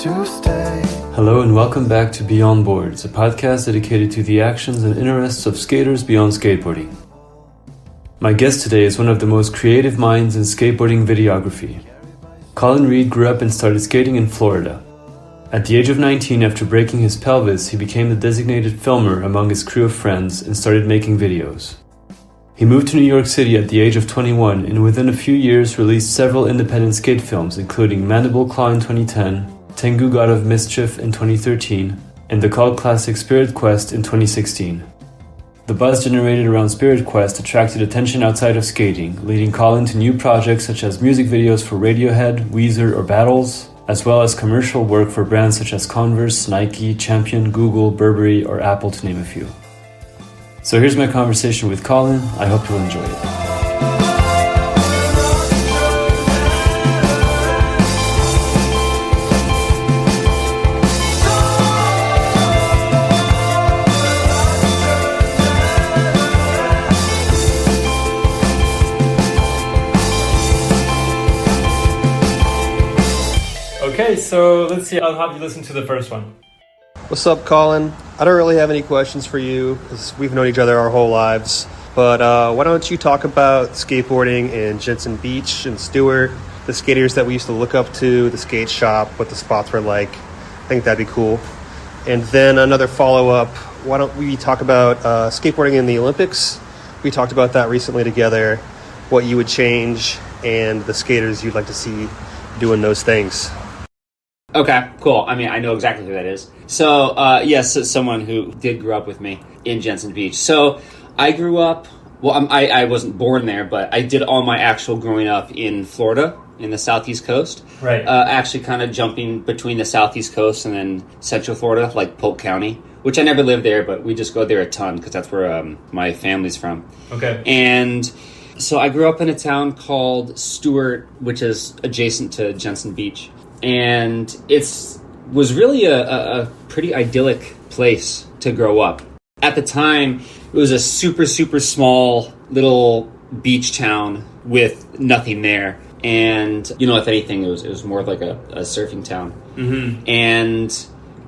to stay. Hello and welcome back to Beyond Boards, a podcast dedicated to the actions and interests of skaters beyond skateboarding. My guest today is one of the most creative minds in skateboarding videography. Colin Read grew up and started skating in Florida. At the age of 19, after breaking his pelvis, he became the designated filmer among his crew of friends and started making videos. He moved to New York City at the age of 21 and within a few years released several independent skate films including Mandible Claw in 2010, Tengu God of Mischief in 2013, and the cult classic Spirit Quest in 2016. The buzz generated around Spirit Quest attracted attention outside of skating, leading Colin to new projects such as music videos for Radiohead, Weezer, or Battles, as well as commercial work for brands such as Converse, Nike, Champion, Google, Burberry, or Apple, to name a few. So here's my conversation with Colin. I hope you'll enjoy it. Okay, so let's see. I'll have you listen to the first one. What's up, Colin? I don't really have any questions for you because we've known each other our whole lives. But why don't you talk about skateboarding in Jensen Beach and Stewart, the skaters that we used to look up to, the skate shop, what the spots were like. I think that'd be cool. And then another follow-up, why don't we talk about skateboarding in the Olympics? We talked about that recently together, what you would change, and the skaters you'd like to see doing those things. Okay, cool. I mean, I know exactly who that is. So, yes, it's someone who did grow up with me in Jensen Beach. So, I grew up, well, I wasn't born there, but I did all my actual growing up in Florida, in the southeast coast. Right. Actually kind of jumping between the southeast coast and then central Florida, like Polk County, which I never lived there, but we just go there a ton because that's where my family's from. Okay. And so I grew up in a town called Stewart, which is adjacent to Jensen Beach. And it was really a pretty idyllic place to grow up. At the time, it was a super, super small little beach town with nothing there. And, you know, if anything, it was more of like a surfing town. Mm-hmm. And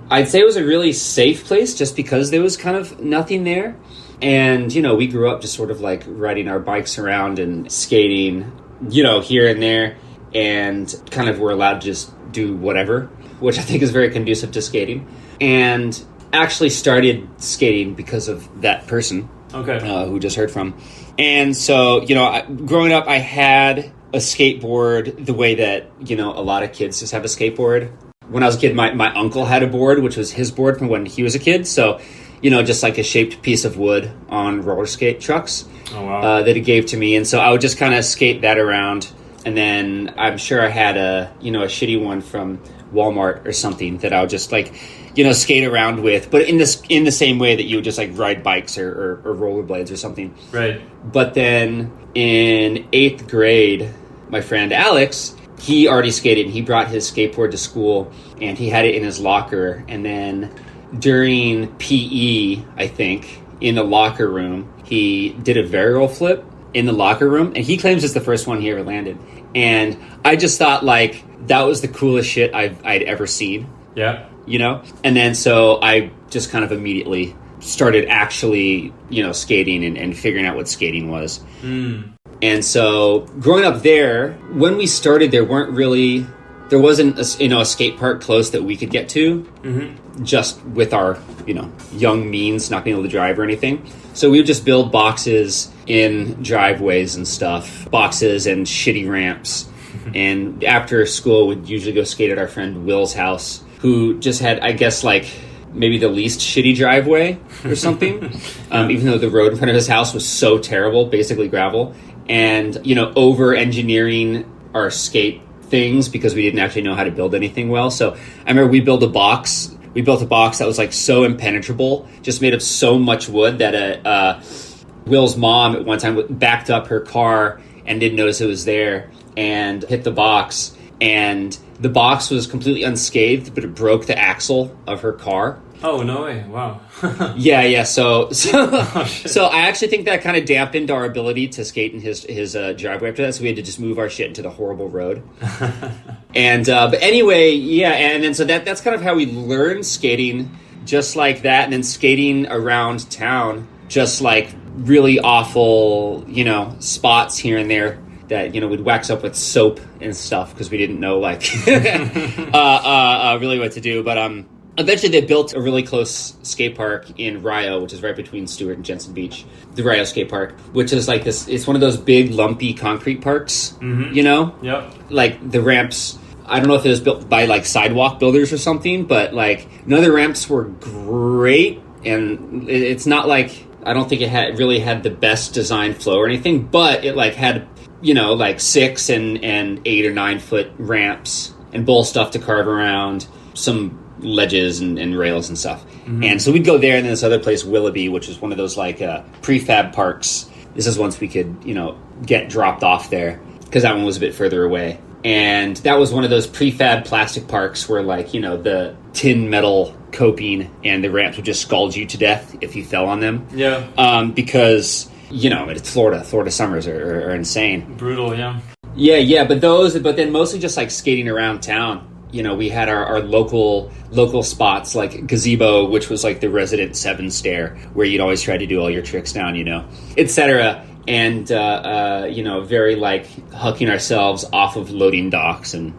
I'd say it was a really safe place just because there was kind of nothing there. And, you know, we grew up just sort of like riding our bikes around and skating, you know, here and there. And kind of were allowed to just do whatever, which I think is very conducive to skating. And actually started skating because of that person who just heard from. And so, you know, growing up, I had a skateboard the way that, you know, a lot of kids just have a skateboard. When I was a kid, my uncle had a board, which was his board from when he was a kid. So, you know, just like a shaped piece of wood on roller skate trucks that he gave to me. And so I would just kind of skate that around. And then I'm sure I had a shitty one from Walmart or something that I would just like, you know, skate around with, but in the same way that you would just like ride bikes or rollerblades or something. Right. But then in 8th grade, my friend Alex, he already skated and he brought his skateboard to school and he had it in his locker. And then during PE, I think, in the locker room, he did a varial flip in the locker room, and he claims it's the first one he ever landed. And I just thought, like, that was the coolest shit I'd ever seen. Yeah. You know? And then so I just kind of immediately started actually, you know, skating and figuring out what skating was. Mm. And so growing up there, when we started, there wasn't a skate park close that we could get to, just with our, you know, young means, not being able to drive or anything. So we would just build boxes in driveways and stuff, boxes and shitty ramps. And after school, we'd usually go skate at our friend Will's house, who just had, I guess, like maybe the least shitty driveway or something, even though the road in front of his house was so terrible, basically gravel. And, you know, over-engineering our skate things because we didn't actually know how to build anything well. So I remember we built a box that was like so impenetrable, just made of so much wood that Will's mom at one time backed up her car and didn't notice it was there and hit the box. And the box was completely unscathed, but it broke the axle of her car. Oh, no way. Wow. Yeah. So I actually think that kind of dampened our ability to skate in his driveway after that. So we had to just move our shit into the horrible road. And but anyway, yeah. And then so that's kind of how we learned skating, just like that. And then skating around town, just like really awful, spots here and there that, we'd wax up with soap and stuff because we didn't know like really what to do. But eventually they built a really close skate park in Rio, which is right between Stewart and Jensen Beach. The Rio skate park, which is like this, it's one of those big lumpy concrete parks, Yep. Like the ramps, I don't know if it was built by like sidewalk builders or something, but like none of the ramps were great. And it's not like, I don't think it really had the best design flow or anything, but it like had, like 6 and 8 or 9 foot ramps and bowl stuff to carve around, some ledges and rails and stuff. And so we'd go there, and then this other place, Willoughby, which is one of those like prefab parks. This is once we could, get dropped off there, because that one was a bit further away. And that was one of those prefab plastic parks where like, the tin metal coping and the ramps would just scald you to death if you fell on them. Yeah. Because, it's Florida. Florida summers are insane. Brutal, yeah. Yeah, but then mostly just like skating around town. We had our local spots like Gazebo, which was like the resident 7 stair where you'd always try to do all your tricks down, etc. And, very like hucking ourselves off of loading docks and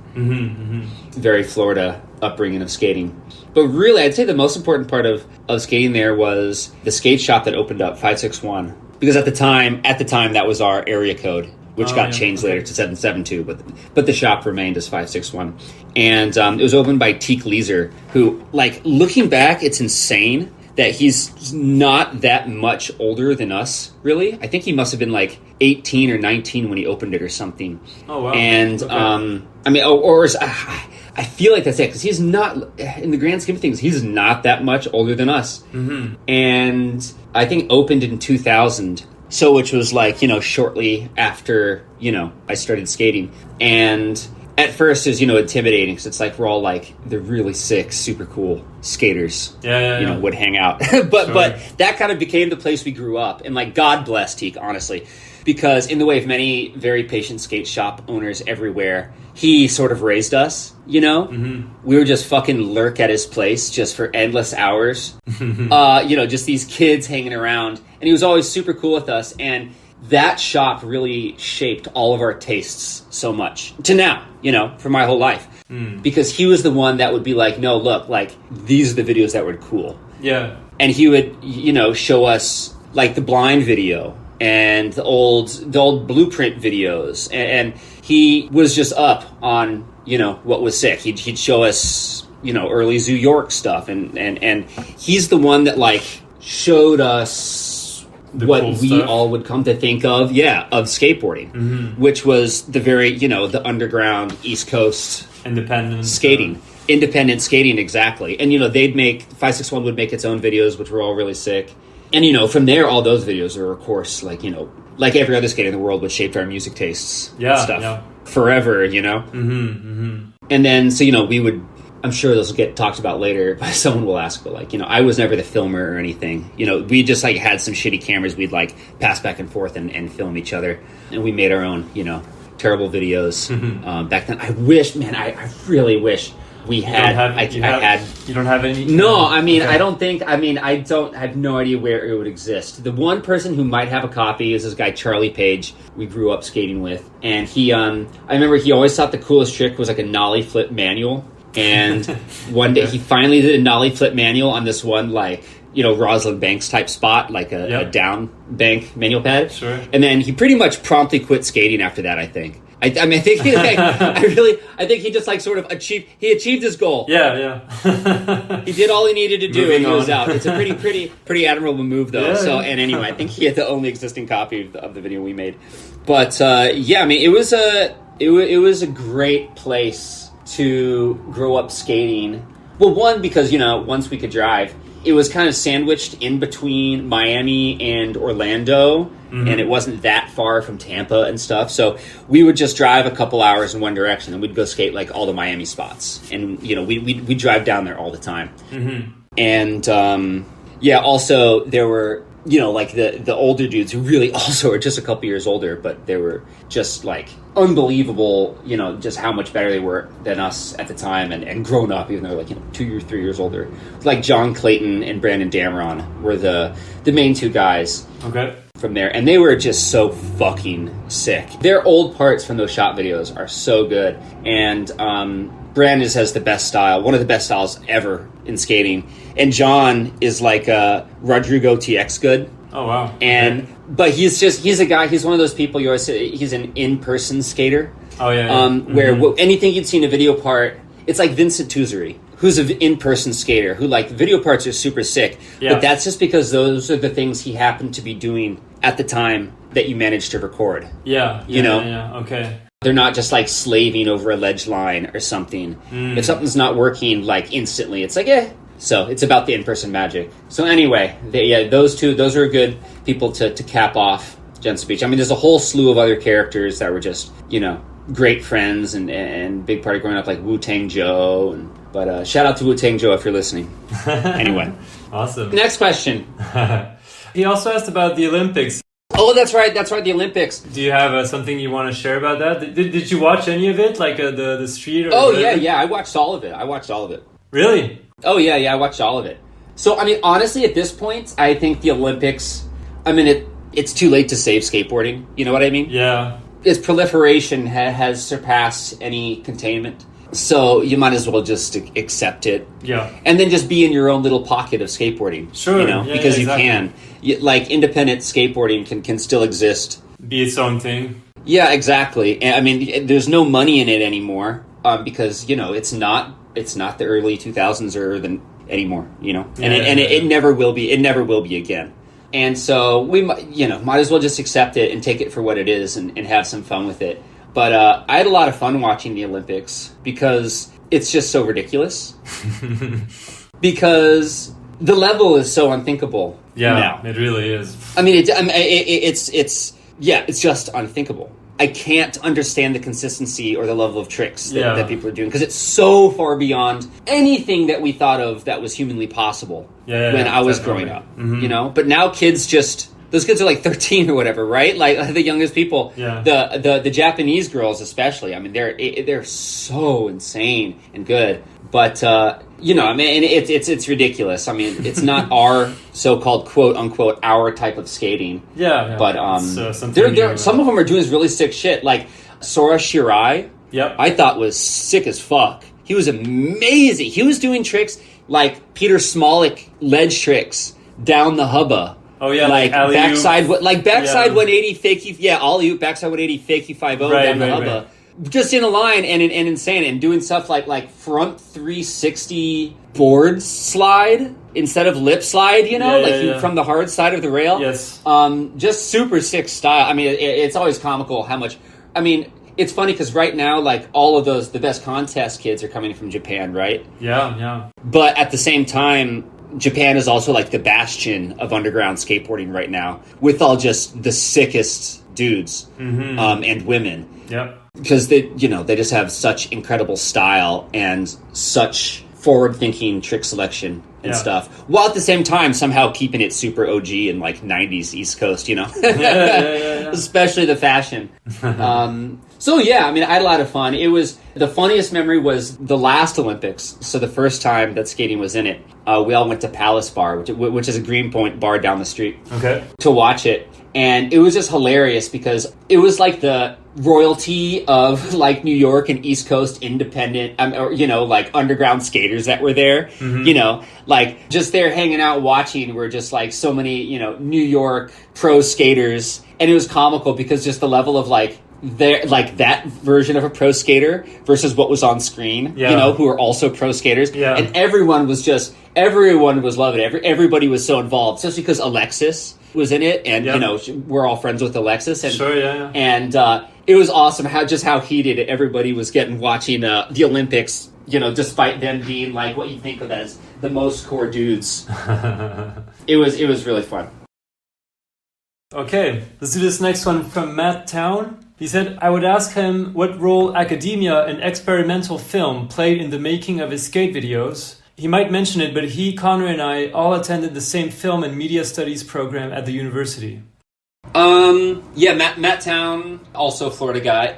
very Florida upbringing of skating. But really, I'd say the most important part of skating there was the skate shop that opened up, 561. Because at the time, that was our area code, which got changed later to 772, but the shop remained as 561. And it was opened by Teek Leeser, who, like, looking back, it's insane that he's not that much older than us, really. I think he must have been, like, 18 or 19 when he opened it or something. Oh, wow. And, I feel like that's it, because he's not, in the grand scheme of things, he's not that much older than us. And I think opened in 2000. So, which was like, shortly after, I started skating. And at first it was, intimidating, because it's like we're all like the really sick, super cool skaters, would hang out. But that kind of became the place we grew up. And like, God bless Teek, honestly, because in the way of many very patient skate shop owners everywhere, he sort of raised us, We would just fucking lurk at his place just for endless hours. Just these kids hanging around. And he was always super cool with us. And that shop really shaped all of our tastes so much. To now, for my whole life. Because he was the one that would be like, no, look, like, these are the videos that were cool. Yeah. And he would, show us, like, the Blind video and the old Blueprint videos. And he was just up on, what was sick. He'd show us, early Zoo York stuff. And he's the one that, like, showed us what cool we stuff. All would come to think of skateboarding, which was the very, the underground East Coast independent skating, exactly. And, they'd make, 561 would make its own videos, which were all really sick. And, from there, all those videos are, of course, like, like every other skater in the world, which shaped our music tastes and stuff forever, And then, so, we would, I'm sure those will get talked about later, but someone will ask, but like, I was never the filmer or anything. We just like had some shitty cameras we'd like pass back and forth and film each other. And we made our own, terrible videos back then. I really wish we had. You don't have any? No, I mean, okay. I have no idea where it would exist. The one person who might have a copy is this guy, Charlie Page, we grew up skating with. And he, I remember he always thought the coolest trick was like a nollie flip manual. And one day he finally did a nollie flip manual on this one, like, Rosalind Banks type spot, like a down bank manual pad. Sure. And then he pretty much promptly quit skating after that, I think. I think he, like, I think he just like sort of achieved his goal. Yeah. He did all he needed to do and he was out. It's a pretty admirable move though. Yeah. So, and anyway, I think he had the only existing copy of the video we made. But it was a great place to grow up skating. Well, one, because, once we could drive, it was kind of sandwiched in between Miami and Orlando, and it wasn't that far from Tampa and stuff. So we would just drive a couple hours in one direction, and we'd go skate like all the Miami spots. And, we'd drive down there all the time. And also there were, like the older dudes who really also are just a couple years older, but they were just like unbelievable, just how much better they were than us at the time and grown up, even though like, 2 or 3 years older. Like John Clayton and Brandon Dameron were the main two guys. Okay. From there, and they were just so fucking sick. Their old parts from those shop videos are so good, and Brandon has the best style, one of the best styles ever in skating, and John is like Rodrigo TX good. Oh wow! But he's a guy. He's one of those people you always say he's an in-person skater. Oh yeah. Where anything you'd see in a video part, it's like Vincent Tuzeri, who's an in-person skater, who like video parts are super sick, but that's just because those are the things he happened to be doing at the time that you managed to record. Yeah. Okay. They're not just like slaving over a ledge line or something. If something's not working like instantly, it's like, So it's about the in-person magic. So anyway, those are good people to cap off Jensen Beach. I mean, there's a whole slew of other characters that were just, great friends and big part of growing up, like Wu-Tang Joe. But shout out to Wu-Tang Joe if you're listening. Anyway. Awesome. Next question. He also asked about the Olympics. Oh, that's right, the Olympics. Do you have something you want to share about that? Did you watch any of it, like the street? Or yeah, I watched all of it. Really? Oh, yeah, I watched all of it. So, I mean, honestly, at this point, I think the Olympics, it's too late to save skateboarding. You know what I mean? Yeah. Its proliferation has surpassed any containment. So you might as well just accept it. Yeah. And then just be in your own little pocket of skateboarding. Sure. Because exactly. you can. Like, independent skateboarding can still exist. Be its own thing. Yeah, exactly. I mean, there's no money in it anymore because, it's not the early 2000s anymore, And it never will be. It never will be again. And so we might as well just accept it and take it for what it is and have some fun with it. But I had a lot of fun watching the Olympics because it's just so ridiculous. Because the level is so unthinkable. Yeah, now. It really is. I mean, it's just unthinkable. I can't understand the consistency or the level of tricks that people are doing because it's so far beyond anything that we thought of that was humanly possible when I was growing up. Mm-hmm. But now those kids are like 13 or whatever, right? Like the youngest people. Yeah. The Japanese girls especially. I mean, they're so insane and good. But it's ridiculous. I mean, it's not our so-called quote unquote our type of skating. Yeah. But some of them are doing really sick shit. Like Sora Shirai, I thought was sick as fuck. He was amazing. He was doing tricks like Peter Smolik ledge tricks down the hubba. Oh yeah, like backside 180 fakie, alley-oop, backside 180 fakie 5-0 down the hubba. Right. Just in a line and insane and doing stuff like front 360 board slide instead of lip slide, from the hard side of the rail. Yes. Just super sick style. I mean, it's always comical how much. I mean, it's funny because right now, like all of the best contest kids are coming from Japan, right? Yeah. But at the same time, Japan is also like the bastion of underground skateboarding right now, with all just the sickest dudes and women. Yep. Because they just have such incredible style and such forward-thinking trick selection and stuff, while at the same time somehow keeping it super OG and like 90s East Coast, especially the fashion. So yeah, I mean, I had a lot of fun. It was the funniest memory was the last Olympics. So the first time that skating was in it, we all went to Palace Bar, which is a Greenpoint bar down the street, to watch it. And it was just hilarious because it was like the royalty of like New York and East Coast independent, like underground skaters that were there, like just there hanging out watching were just like so many, New York pro skaters. And it was comical because just the level of like that version of a pro skater versus what was on screen, who are also pro skaters. Yeah. And everyone was loving it. Everybody was so involved, especially because Alexis was in it, and we're all friends with Alexis, and and it was awesome how heated everybody was getting watching the Olympics. Despite them being like what you think of as the most core dudes, it was really fun. Okay, let's do this next one from Matt Town. He said, I would ask him what role academia and experimental film played in the making of his skate videos. he might mention it, but Connor and I all attended the same film and media studies program at the university. Yeah, Matt Town, also a Florida guy.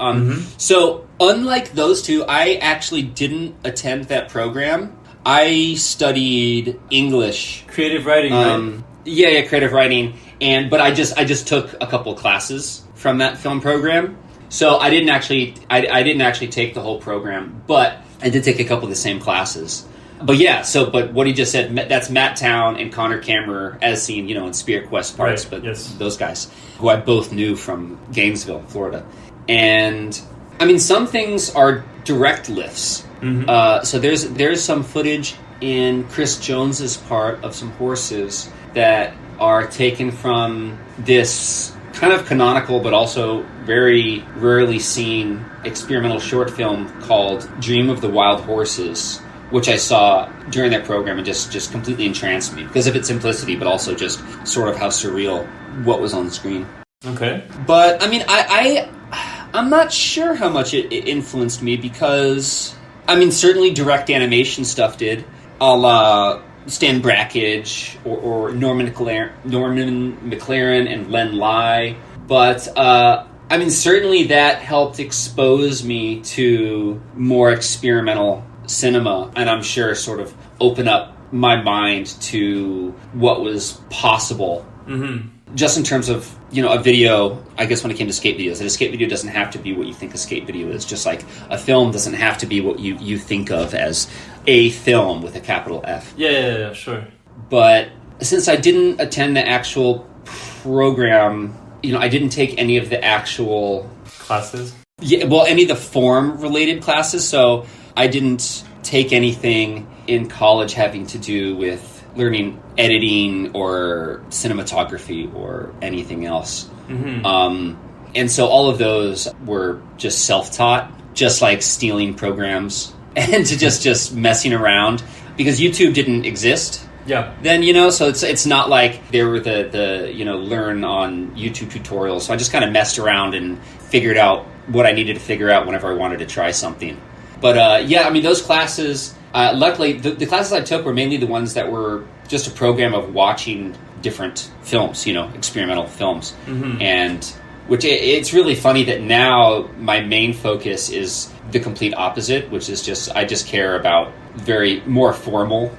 So unlike those two, I actually didn't attend that program. I studied English, creative writing, right? Yeah, creative writing, but I just took a couple classes from that film program. So I didn't actually take the whole program, but I did take a couple of the same classes. But yeah, but what he just said, that's Matt Town and Connor Kammerer, as seen, in Spirit Quest parts, right, but yes. Those guys, who I both knew from Gainesville, Florida. And, I mean, some things are direct lifts. So there's some footage in Chris Jones's part of some horses that are taken from this kind of canonical but also very rarely seen experimental short film called Dream of the Wild Horses, which I saw during that program and just completely entranced me because of its simplicity, but also just sort of how surreal what was on the screen. Okay. But, I mean, I'm not sure how much it influenced me because, I mean, certainly direct animation stuff did, a la Stan Brakhage or Norman McLaren and Len Lai. But, I mean, certainly that helped expose me to more experimental cinema, and I'm sure sort of open up my mind to what was possible. Just in terms of, a video, I guess when it came to skate videos, that a skate video doesn't have to be what you think a skate video is, just like a film doesn't have to be what you think of as a film with a capital F. Yeah, sure. But since I didn't attend the actual program, I didn't take any of the actual classes. Yeah, well, any of the form-related classes, so I didn't take anything in college having to do with learning editing or cinematography or anything else. And so all of those were just self-taught, just like stealing programs and to just messing around because YouTube didn't exist. Yeah. Then, so it's not like there were the learn on YouTube tutorials. So I just kind of messed around and figured out what I needed to figure out whenever I wanted to try something. But yeah, I mean, those classes, luckily, the classes I took were mainly the ones that were just a program of watching different films, experimental films. And which it's really funny that now my main focus is the complete opposite, which is I just care about very more formal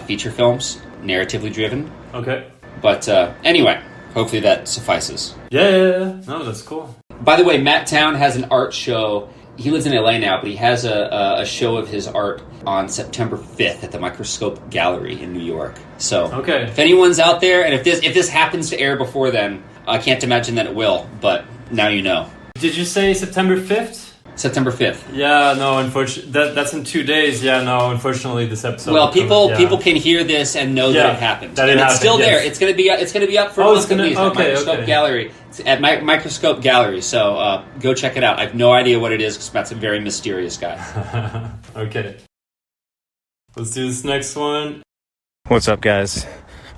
feature films, narratively driven. Okay. But anyway, hopefully that suffices. Yeah. No, that's cool. By the way, Matt Town has an art show. He lives in LA now, but he has a show of his art on September 5th at the Microscope Gallery in New York. So, okay. If anyone's out there, and if this happens to air before then, I can't imagine that it will, but now you know. Did you say September 5th? September 5th. Yeah, no, unfortunately, that's in 2 days. Yeah, no, unfortunately, this episode. Well, people can hear this and know that it happened. That and it's still there. It's going to be up for a month at least at Microscope Gallery. It's at Microscope Gallery. So go check it out. I have no idea what it is because Matt's a very mysterious guy. Okay. Let's do this next one. What's up, guys?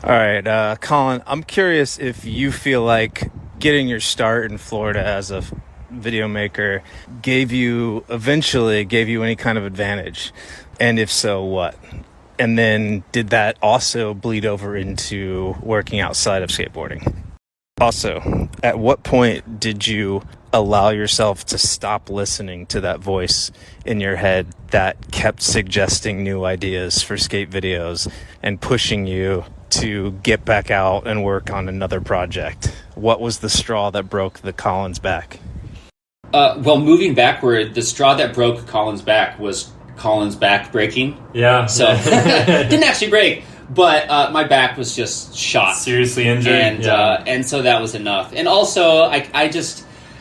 All right, Colin, I'm curious if you feel like getting your start in Florida as a video maker eventually gave you any kind of advantage, and if so, what? And then did that also bleed over into working outside of skateboarding? Also, at what point did you allow yourself to stop listening to that voice in your head that kept suggesting new ideas for skate videos and pushing you to get back out and work on another project? What was the straw that broke the Colin's back? Well, moving backward, the straw that broke Colin's back was Colin's back breaking. Yeah. So, didn't actually break, but my back was just shot. Seriously injured. And so that was enough. And also, I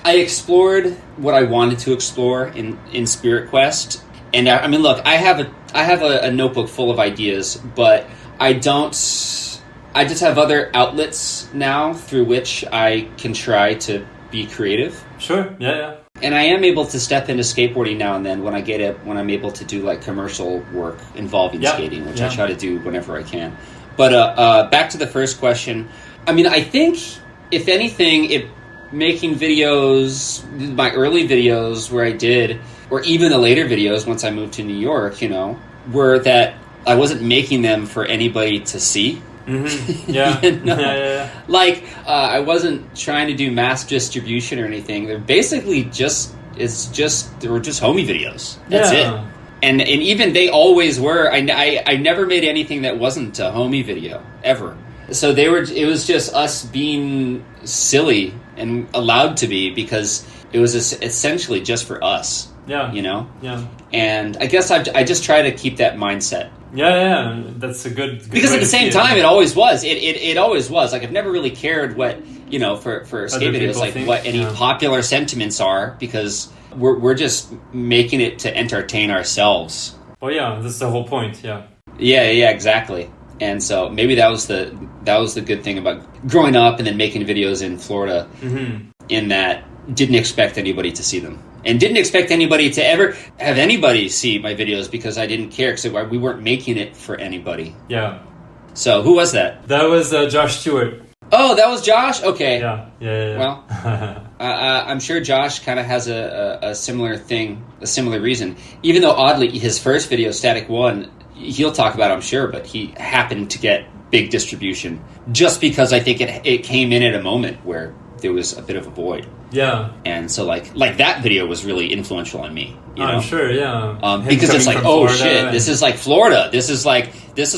explored what I wanted to explore in Spirit Quest. And I mean, look, I have a notebook full of ideas, but I just have other outlets now through which I can try to be creative. Sure. Yeah. And I am able to step into skateboarding now and then when I'm able to do like commercial work involving skating, which I try to do whenever I can. But back to the first question. I mean, I think if anything, making videos, my early videos where I did, or even the later videos once I moved to New York, were that I wasn't making them for anybody to see. Mm-hmm. Yeah. You know? Yeah. Like, I wasn't trying to do mass distribution or anything. They're basically they were just homie videos. That's it. And even they always were. I never made anything that wasn't a homie video ever. So it was just us being silly and allowed to be, because it was essentially just for us. Yeah. You know? Yeah. And I guess I just try to keep that mindset. Yeah. That's a good because way at the to same see time, it always was. It always was. Like, I've never really cared what, you know, for skate videos, like think. what any popular sentiments are, because we're just making it to entertain ourselves. Well, yeah, that's the whole point. Yeah. Yeah, exactly. And so maybe that was the good thing about growing up and then making videos in Florida, in that didn't expect anybody to see them. And didn't expect anybody to ever have anybody see my videos, because I didn't care, because we weren't making it for anybody. Yeah. So who was that? That was Josh Stewart. Oh, that was Josh? Okay. Yeah. Well, I'm sure Josh kind of has a similar thing, a similar reason. Even though, oddly, his first video, Static 1, he'll talk about it, I'm sure, but he happened to get big distribution just because I think it came in at a moment where there was a bit of a void. Yeah. And so, like that video was really influential on me. You know? I'm sure, yeah. Because it's like, oh, Florida, shit, this is like Florida. This is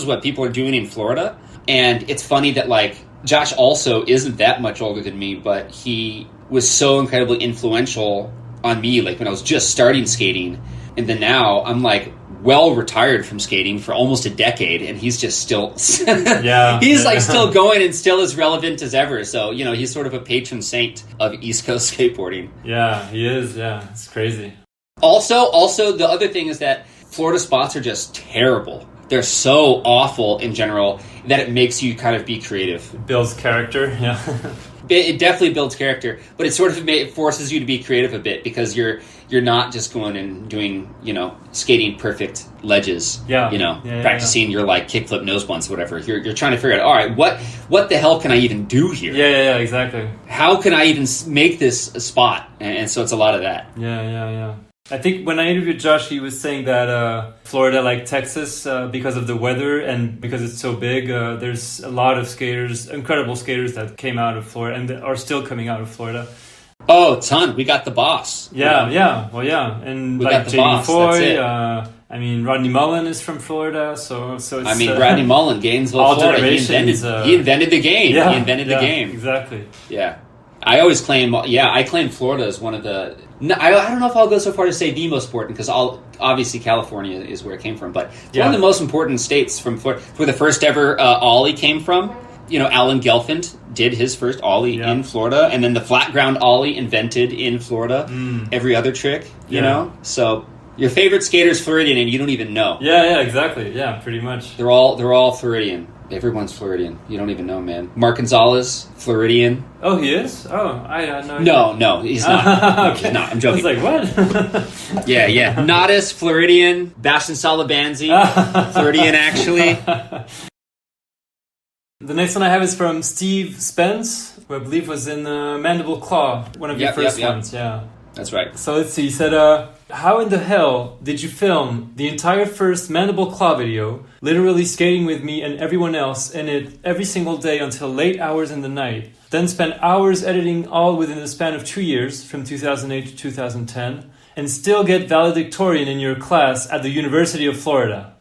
what people are doing in Florida. And it's funny that, like, Josh also isn't that much older than me, but he was so incredibly influential on me, like, when I was just starting skating. And then now I'm, like, well retired from skating for almost a decade, and he's just still still going and still as relevant as ever. So, you know, he's sort of a patron saint of East Coast skateboarding. Yeah, he is. Yeah, it's crazy. Also, the other thing is that Florida spots are just terrible. They're so awful in general that it makes you kind of be creative. It builds character, yeah. It definitely builds character, but it sort of forces you to be creative a bit, because you're not just going and doing, you know, skating perfect ledges. Yeah. You know, practicing your, like, kickflip nose blunts, whatever. You're trying to figure out, all right, what the hell can I even do here? Yeah, exactly. How can I even make this a spot? And so it's a lot of that. Yeah. I think when I interviewed Josh, he was saying that Florida, like Texas, because of the weather and because it's so big, there's a lot of skaters, incredible skaters that came out of Florida and are still coming out of Florida. Oh, ton. We got the boss. Yeah. Well, yeah. And we like got the JD boss. Foy, That's it. I mean, Rodney Mullen is from Florida, so it's... I mean, Rodney Mullen, Gainesville, all Florida. generations. He invented the game. Yeah, He invented the game. Exactly. Yeah. I always claim Florida as one of the... No, I don't know if I'll go so far to say the most important, because obviously California is where it came from, but it's one of the most important states from Florida, where the first ever ollie came from. You know, Alan Gelfand did his first ollie in Florida, and then the flat ground ollie invented in Florida. Every other trick, you know? So your favorite skater's Floridian and you don't even know. Yeah, exactly. Yeah, pretty much. They're all Floridian. Everyone's Floridian. You don't even know, man. Mark Gonzalez, Floridian. Oh, he is? Oh, I had no idea. No, he's not. No, Okay. he's not. I'm joking. I was like, what? Yeah. Nodis, Floridian. Bastian Salabanzi, Floridian, actually. The next one I have is from Steve Spence, who I believe was in Mandible Claw, one of your first ones. Yeah. That's right. So let's see. He said, how in the hell did you film the entire first Mandible Claw video, literally skating with me and everyone else in it every single day until late hours in the night, then spent hours editing all within the span of 2 years, from 2008 to 2010, and still get valedictorian in your class at the University of Florida?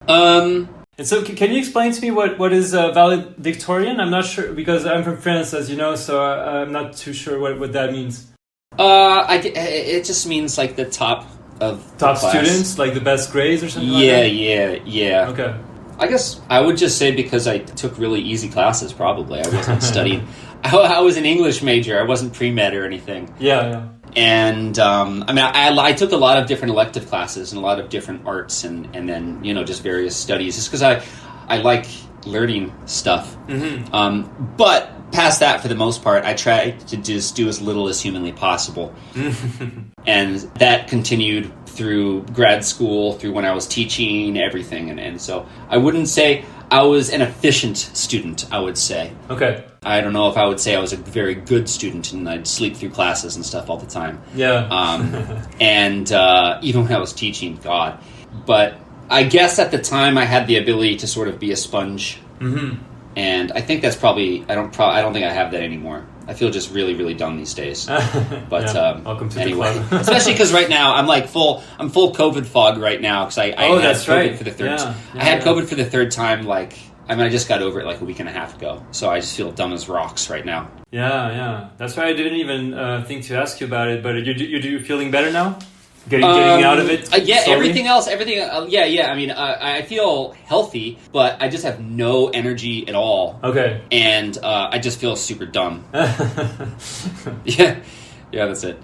And so can you explain to me what is valedictorian? I'm not sure, because I'm from France, as you know, so I'm not too sure what that means. It just means like the top of top the students, like the best grades or something. Yeah. Okay. I guess I would just say because I took really easy classes. Probably I wasn't studying. I was an English major. I wasn't pre-med or anything. Yeah. And I took a lot of different elective classes and a lot of different arts and then just various studies, just because I like learning stuff. Mm-hmm. But past that, for the most part, I tried to just do as little as humanly possible. And that continued through grad school, through when I was teaching, everything. And so I wouldn't say I was an efficient student, I would say. Okay. I don't know if I would say I was a very good student and I'd sleep through classes and stuff all the time. Yeah. And even when I was teaching, God. But I guess at the time I had the ability to sort of be a sponge. Mm-hmm. And I think that's probably, I don't think I have that anymore. I feel just really, really dumb these days. But welcome to anyway, the club. especially because right now I'm full COVID fog right now because I had that's COVID right. for the third. Yeah, I had COVID for the third time. I just got over it like a week and a half ago. So I just feel dumb as rocks right now. Yeah. That's why I didn't even think to ask you about it. But you feeling better now? Getting out of it? Yeah, slowly? everything. Yeah. I mean, I feel healthy, but I just have no energy at all. Okay. And I just feel super dumb. Yeah, that's it.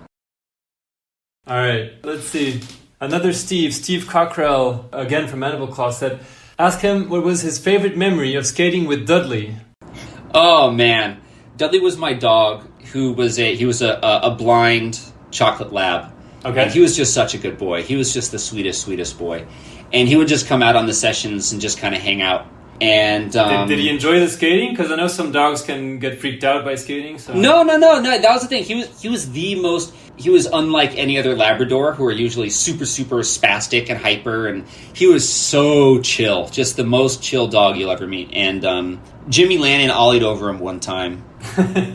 All right, let's see. Another Steve Cockrell, again from Mandible Claw, said, ask him what was his favorite memory of skating with Dudley. Oh, man. Dudley was my dog who was a blind chocolate lab. Okay. And he was just such a good boy. He was just the sweetest boy. And he would just come out on the sessions and just kind of hang out. And did he enjoy the skating? Because I know some dogs can get freaked out by skating. So. No. That was the thing. He was unlike any other Labrador who are usually super spastic and hyper. And he was so chill, just the most chill dog you'll ever meet. And Jimmy Lannon ollied over him one time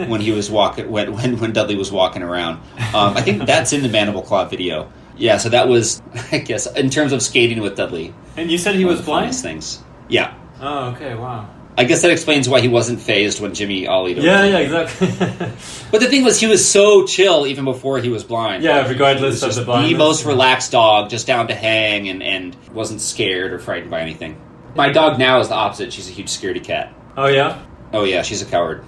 when he was walking when Dudley was walking around. I think that's in the Mandible Claw video. Yeah, so that was, I guess, in terms of skating with Dudley. And you said he was blind? Things. Yeah. Oh, okay, wow. I guess that explains why he wasn't phased when Jimmy ollied over. Yeah, exactly. But the thing was, he was so chill even before he was blind. Yeah, regardless of the blindness. The most relaxed dog, just down to hang and wasn't scared or frightened by anything. My dog now is the opposite. She's a huge scaredy cat. Oh, yeah? Oh, yeah, she's a coward.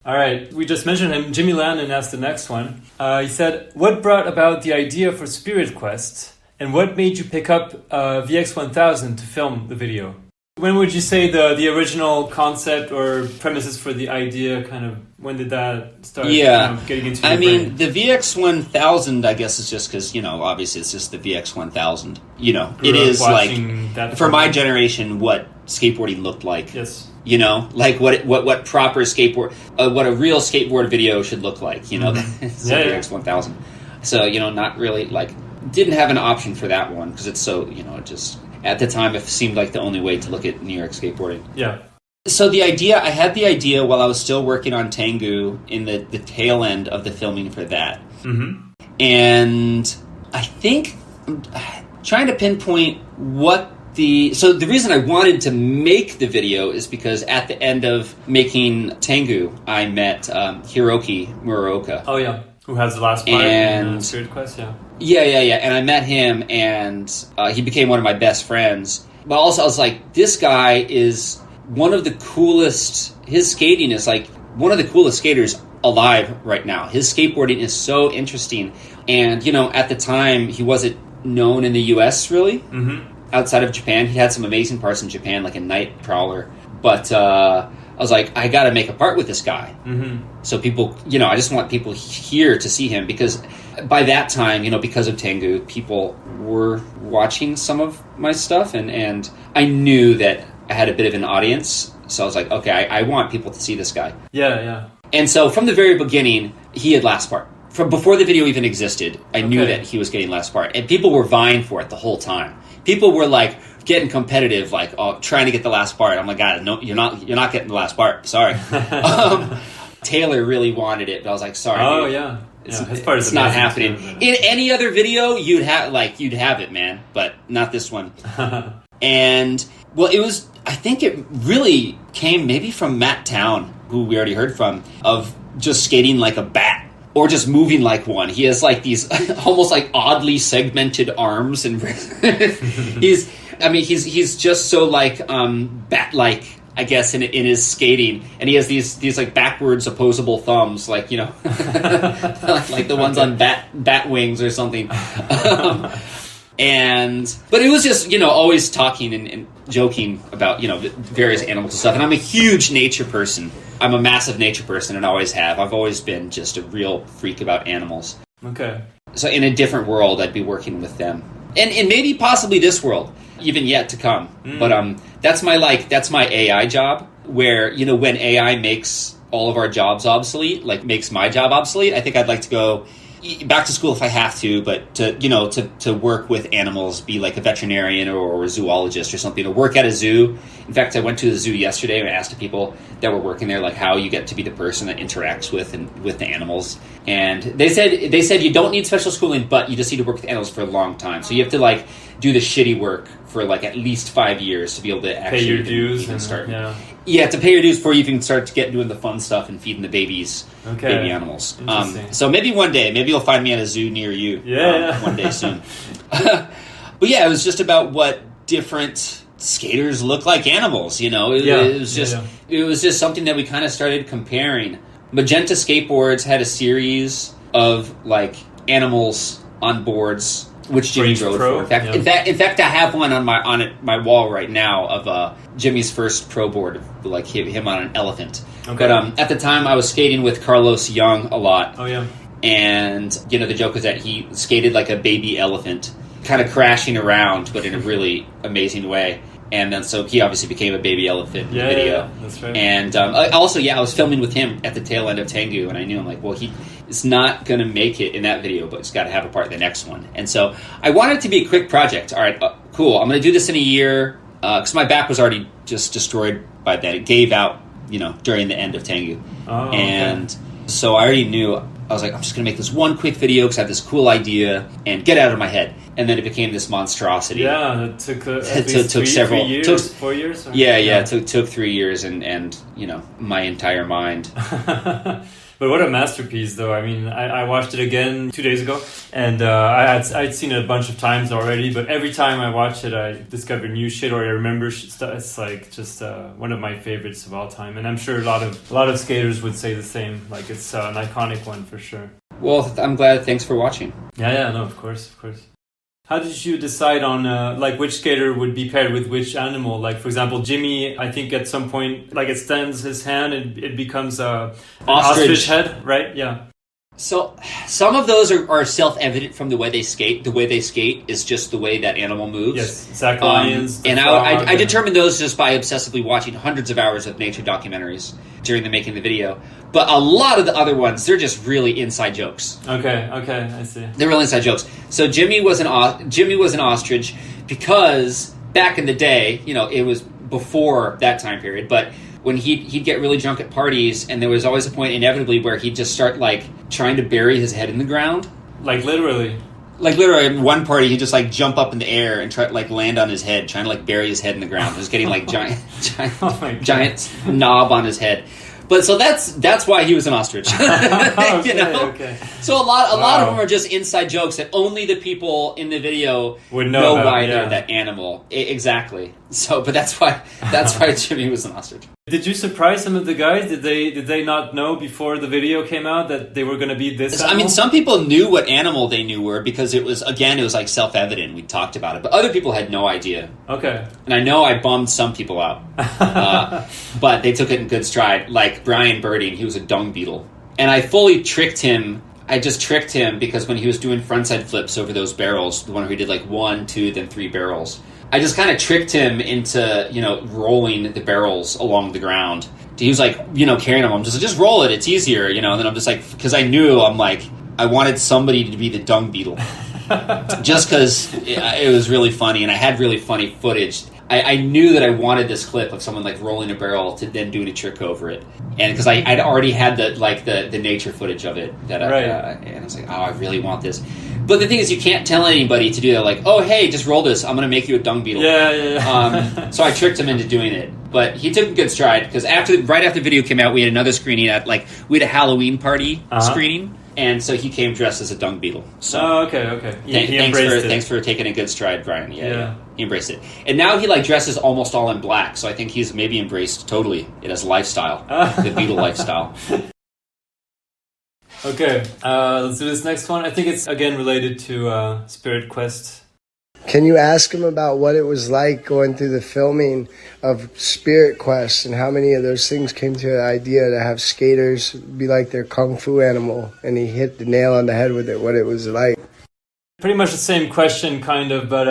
All right, we just mentioned him. Jimmy Lannon asked the next one. He said, what brought about the idea for Spirit Quest, and what made you pick up VX1000 to film the video? When would you say the original concept or premises for the idea when did that start getting into your brain? The VX1000, I guess, is just because, obviously it's just the VX1000. It is for my generation, what skateboarding looked like. Yes. What proper skateboard, what a real skateboard video should look like, Mm-hmm. It's the VX1000. So, not really, didn't have an option for that one because it's so, it just... At the time, it seemed like the only way to look at New York skateboarding. Yeah. So I had the idea while I was still working on Tengu in the tail end of the filming for that. Mm-hmm. And I think I'm trying to pinpoint So the reason I wanted to make the video is because at the end of making Tengu, I met Hiroki Muraoka. Oh, yeah. Who has the last part in Spirit Quest, yeah. Yeah. And I met him, and he became one of my best friends. But also, I was like, this guy is one of the coolest... His skating is, one of the coolest skaters alive right now. His skateboarding is so interesting. And, at the time, he wasn't known in the U.S., really. Mm-hmm. Outside of Japan. He had some amazing parts in Japan, like a night prowler. But... I was like, I got to make a part with this guy. Mm-hmm. So people, I just want people here to see him because by that time, because of Tengu, people were watching some of my stuff and I knew that I had a bit of an audience. So I was like, okay, I want people to see this guy. Yeah. And so from the very beginning, he had last part. From before the video even existed, I knew that he was getting last part. And people were vying for it the whole time. People were getting competitive, trying to get the last part. I'm like, God, no, you're not getting the last part. Sorry. Taylor really wanted it, but I was like, sorry. Oh, dude. yeah. His part it's not happening. In any other video, you'd have it, man, but not this one. And I think it really came maybe from Matt Town, who we already heard from, of just skating like a bat. Or just moving like one. He has these almost oddly segmented arms, and he's just so bat-like, I guess, in his skating. And he has these backwards opposable thumbs, like the ones on bat wings or something. But it was just always talking and joking about various animals and stuff. And I'm a huge nature person. I'm a massive nature person and always have. I've always been just a real freak about animals. Okay. So in a different world, I'd be working with them. And maybe possibly this world, even yet to come. But that's my AI job, where, when AI makes all of our jobs obsolete, makes my job obsolete, I think I'd like to go back to school if I have to, but to work with animals, be like a veterinarian or a zoologist or something, to work at a zoo. In fact, I went to the zoo yesterday and I asked the people that were working there, like, how you get to be the person that interacts with the animals. And they said you don't need special schooling, but you just need to work with animals for a long time. So you have to like do the shitty work for like at least 5 years to be able to actually pay your dues even and start. Yeah, to pay your dues before you can start to get doing the fun stuff and feeding the baby animals. So maybe one day, maybe you'll find me at a zoo near you. One day soon. But yeah, it was just about what different skaters look like animals. It was just something that we kind of started comparing. Magenta Skateboards had a series of like animals on boards, which Jimmy rode for. In fact, I have one on my wall right now of Jimmy's first pro board, like him on an elephant. Okay. But at the time, I was skating with Carlos Young a lot. Oh yeah. And the joke is that he skated like a baby elephant, kind of crashing around, but in a really amazing way. And then so he obviously became a baby elephant in the video. Yeah, that's right. And also, I was filming with him at the tail end of Tengu, and I knew, I'm like, well, he is not going to make it in that video, but he's got to have a part in the next one. And so I wanted it to be a quick project. All right, cool. I'm going to do this in a year, because my back was already just destroyed by that. It gave out, during the end of Tengu. Oh, and so I already knew, I was like, I'm just going to make this one quick video because I have this cool idea and get it out of my head. And then it became this monstrosity. Yeah, that took at least took several 3 years, 4 years. Or? Yeah. It took 3 years and my entire mind. But what a masterpiece, though. I mean, I watched it again 2 days ago, and I'd seen it a bunch of times already. But every time I watch it, I discover new shit or I remember stuff. It's like just one of my favorites of all time, and I'm sure a lot of skaters would say the same. Like it's an iconic one for sure. Well, I'm glad. Thanks for watching. Yeah, no, of course. How did you decide on which skater would be paired with which animal? Like, for example, Jimmy, I think at some point, like, extends his hand and it becomes an ostrich head, right? Yeah. So some of those are self-evident from the way they skate. The way they skate is just the way that animal moves. Yes, Zach Lyons. And I determined those just by obsessively watching hundreds of hours of nature documentaries during the making of the video. But a lot of the other ones, they're just really inside jokes. Okay, I see. They're real inside jokes. So Jimmy was an ostrich because back in the day, it was before that time period, but when he'd get really drunk at parties, and there was always a point inevitably where he'd just start like trying to bury his head in the ground. Like literally. Like literally, at one party, he'd just like jump up in the air and try to like land on his head, trying to like bury his head in the ground. He was getting like giant knob on his head. But so that's why he was an ostrich. Okay. So a lot of them are just inside jokes that only the people in the video would know about, why they're that animal. Exactly. So, but that's why Jimmy was an ostrich. Did you surprise some of the guys? Did they not know before the video came out that they were going to be this animal? I mean, some people knew what animal they knew were because it was like self-evident. We talked about it, but other people had no idea. Okay. And I know I bummed some people out, but they took it in good stride. Like Brian Birding, he was a dung beetle, and I fully tricked him. I just tricked him because when he was doing frontside flips over those barrels, the one where he did like 1, 2, then 3 barrels, I just kind of tricked him into, rolling the barrels along the ground. He was like, carrying them. I'm just roll it. It's easier, And then I'm just like, because I knew, I wanted somebody to be the dung beetle. Just because it was really funny and I had really funny footage. I knew that I wanted this clip of someone like rolling a barrel to then doing a trick over it. And because I'd already had the nature footage of it. And I was like, oh, I really want this. But the thing is, you can't tell anybody to do that. Like, oh, hey, just roll this. I'm going to make you a dung beetle. Yeah. So I tricked him into doing it. But he took a good stride because right after the video came out, we had another screening we had a Halloween party screening. And so he came dressed as a dung beetle. So, okay. Thanks for taking a good stride, Brian. Yeah. He embraced it. And now he dresses almost all in black. So I think he's maybe embraced totally it as lifestyle, the beetle lifestyle. Okay, let's do this next one. I think it's again related to Spirit Quest. Can you ask him about what it was like going through the filming of Spirit Quest and how many of those things came to the idea to have skaters be like their kung fu animal, and he hit the nail on the head with it, what it was like? Pretty much the same question, kind of, but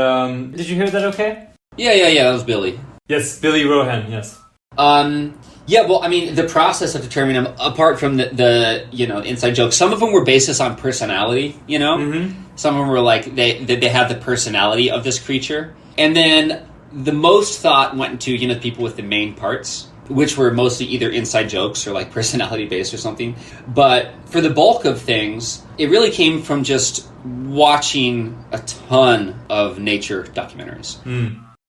did you hear that okay? Yeah, that was Billy. Yes, Billy Rohan, yes. Yeah, well, I mean, the process of determining them, apart from the inside jokes, some of them were basis on personality, Some of them were like, they have the personality of this creature. And then the most thought went into, the people with the main parts, which were mostly either inside jokes or like personality based or something. But for the bulk of things, it really came from just watching a ton of nature documentaries.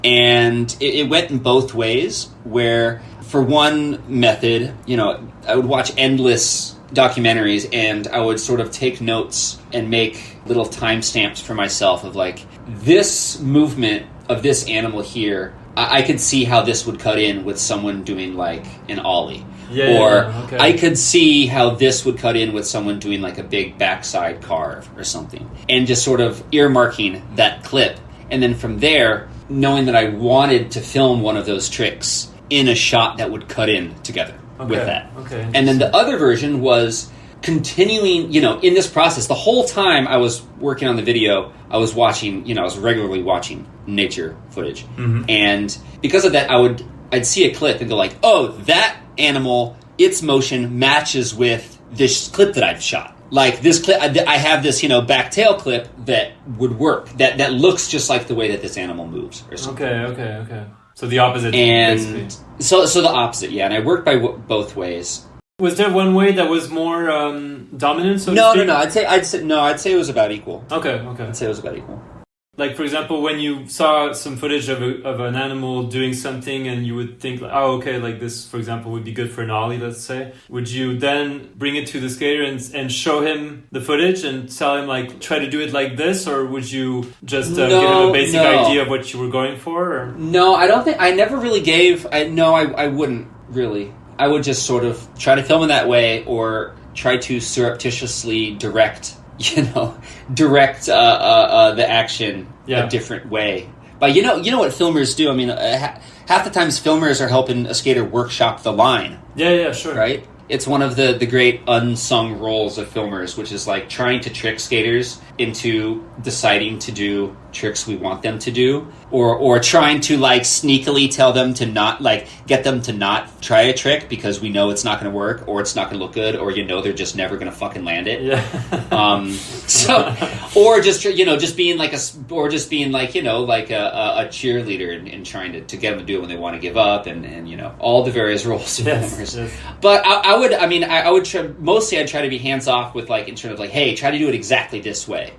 And it went in both ways, where for one method, I would watch endless documentaries and I would sort of take notes and make little timestamps for myself of like, this movement of this animal here, I could see how this would cut in with someone doing like an ollie. Okay. I could see how this would cut in with someone doing like a big backside carve or something. And just sort of earmarking that clip. And then from there, knowing that I wanted to film one of those tricks in a shot that would cut in together with that. Okay. And then the other version was continuing, in this process. The whole time I was working on the video, I was watching, I was regularly watching nature footage. And because of that, I'd see a clip and go like, oh, that animal, its motion matches with this clip that I've shot. Like this clip, I have this, back tail clip that would work. That looks just like the way that this animal moves or something. Okay. So the opposite. And so the opposite, yeah. And I worked by both ways. Was there one way that was more dominant? So No. I'd say it was about equal. Okay. I'd say it was about equal. Like, for example, when you saw some footage of an animal doing something and you would think, like, oh, okay, like this, for example, would be good for an ollie, let's say. Would you then bring it to the skater and show him the footage and tell him, like, try to do it like this? Or would you just give him a basic idea of what you were going for? Or? No, I don't think... I never really gave... I wouldn't really. I would just sort of try to film in that way or try to surreptitiously direct the action a different way. But you know what filmers do? I mean, half the times filmers are helping a skater workshop the line. Yeah, sure. Right? It's one of the great unsung roles of filmers, which is like trying to trick skaters into deciding to do tricks we want them to do, or trying to like sneakily tell them to not, like, get them to not try a trick because we know it's not going to work, or it's not going to look good, or they're just never going to fucking land it. Yeah. Or just being like a cheerleader and trying to get them to do it when they want to give up, and all the various roles of filmers. Yes. But I would try, mostly I'd try to be hands off with, like, in terms of like, hey, try to do it exactly this way.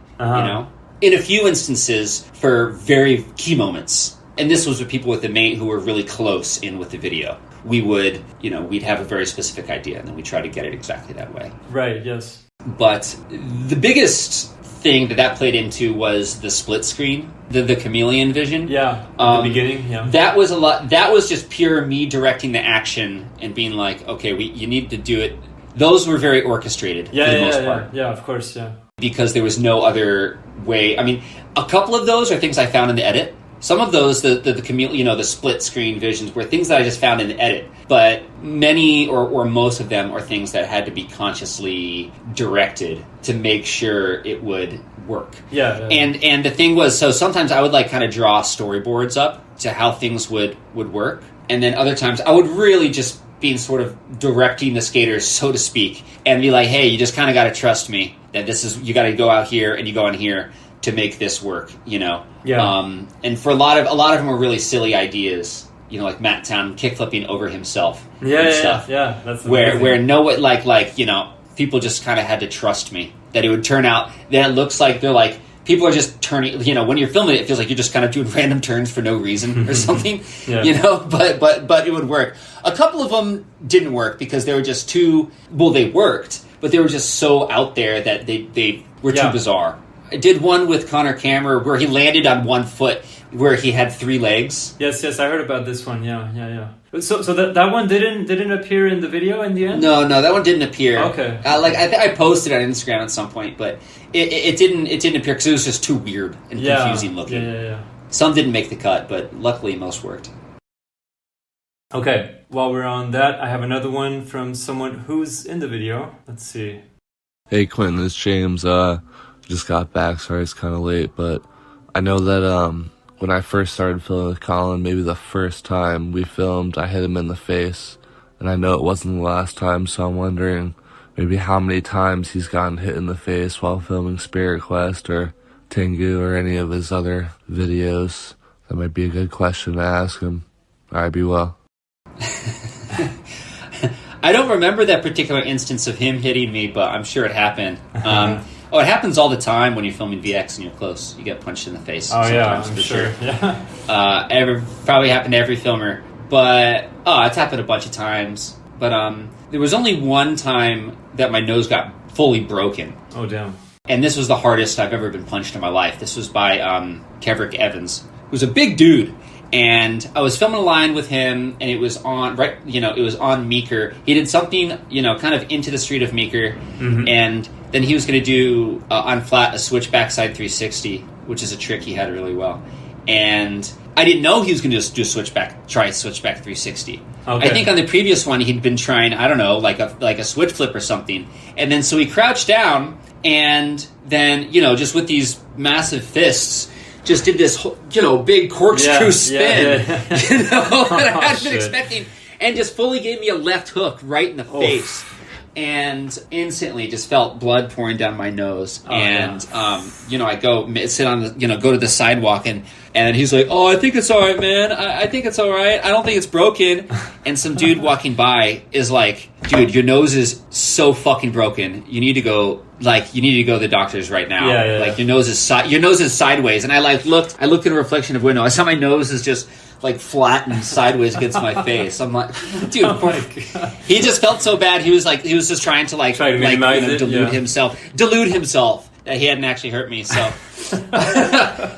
In a few instances for very key moments, and this was with people with the main who were really close in with the video, we would, we'd have a very specific idea and then we try to get it exactly that way. Right, yes. But the biggest thing that played into was the split screen, the chameleon vision. Yeah, at the beginning, yeah. That was a lot. That was just pure me directing the action and being like, okay, you need to do it. Those were very orchestrated for the most part. Yeah, of course, yeah. Because there was no other way. I mean, a couple of those are things I found in the edit. Some of those, the chameleon, the split screen visions, were things that I just found in the edit. But many or most of them are things that had to be consciously directed to make sure it would work. Yeah. And the thing was, so sometimes I would like kind of draw storyboards up to how things would work. And then other times I would really just be sort of directing the skaters, so to speak, and be like, hey, you just kind of got to trust me that you got to go out here and you go in here to make this work, Yeah. And for a lot of them were really silly ideas, like Matt Town kickflipping over himself. Stuff. Yeah. That's where people just kind of had to trust me that it would turn out that it looks like they're like, people are just turning, when you're filming it feels like you're just kind of doing random turns for no reason or something, but it would work. A couple of them didn't work because they were just they worked, but they were just so out there that they were too bizarre. I did one with Connor Kammerer where he landed on one foot where he had 3 legs. Yes, I heard about this one. Yeah. So that one didn't appear in the video in the end? No, that one didn't appear. Okay. I think I posted on Instagram at some point, but it didn't appear because it was just too weird and confusing looking. Yeah. Some didn't make the cut, but luckily most worked. Okay, while we're on that, I have another one from someone who's in the video. Let's see. Hey Quentin, it's James. Just got back, sorry it's kind of late, but I know that when I first started filming with Colin, maybe the first time we filmed, I hit him in the face And I know it wasn't the last time, so I'm wondering maybe how many times he's gotten hit in the face while filming Spirit Quest or Tengu or any of his other videos. That might be a good question to ask him. Alright, be well. I don't remember that particular instance of him hitting me, but I'm sure it happened. It happens all the time when you're filming VX and you're close. You get punched in the face. Oh yeah, I'm for sure. Yeah. Probably happened to every filmer. But it's happened a bunch of times. But there was only one time that my nose got fully broken. Oh damn. And this was the hardest I've ever been punched in my life. This was by Kevrick Evans, who's a big dude. And I was filming a line with him, and it was on it was on Meeker. He did something, kind of into the street of Meeker, and then he was going to do on flat a switchback side 360, which is a trick he had really well. And I didn't know he was going to just do try switchback 360. Okay. I think on the previous one he'd been trying, I don't know, like a switch flip or something. And then so he crouched down, and then just with these massive fists, just did this, big corkscrew spin, that I hadn't been expecting, and just fully gave me a left hook right in the face. And instantly just felt blood pouring down my nose. I go sit on the, go to the sidewalk, and he's like, "Oh, I think it's all right, man. I think it's all right. I don't think it's broken." And some dude walking by is like, "Dude, your nose is so fucking broken. You need to go to the doctors right now. Your nose is sideways." And I looked in a reflection of window. I saw my nose is just like flattened sideways against my face. I'm like, dude, he just felt so bad. He was just trying to delude himself that he hadn't actually hurt me. So,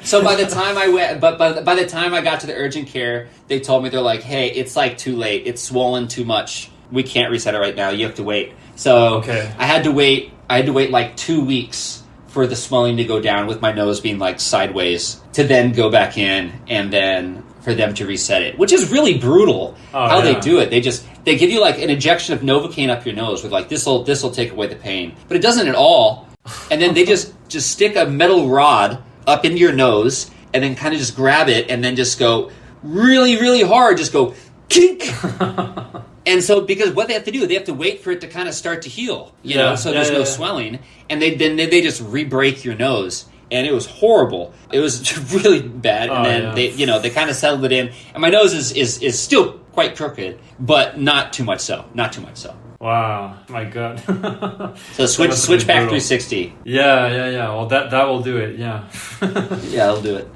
so by the time I went, by the time I got to the urgent care, they told me, they're like, "Hey, it's like too late. It's swollen too much. We can't reset it right now. You have to wait." So I had to wait like 2 weeks for the swelling to go down, with my nose being like sideways, to then go back in, and then for them to reset it, which is really brutal. They do it. They give you like an injection of Novocaine up your nose with like, this'll take away the pain, but it doesn't at all. And then they just stick a metal rod up into your nose, and then kind of just grab it, and then just go really, really hard, just go kink. And so, because what they have to do, they have to wait for it to kind of start to heal, so there's no swelling, and they just re-break your nose. And it was horrible. It was really bad. And then they kind of settled it in. And my nose is still quite crooked, but not too much so. Wow, my God. So switchback 360. Yeah. Well, that will do it. Yeah. Yeah, that'll do it.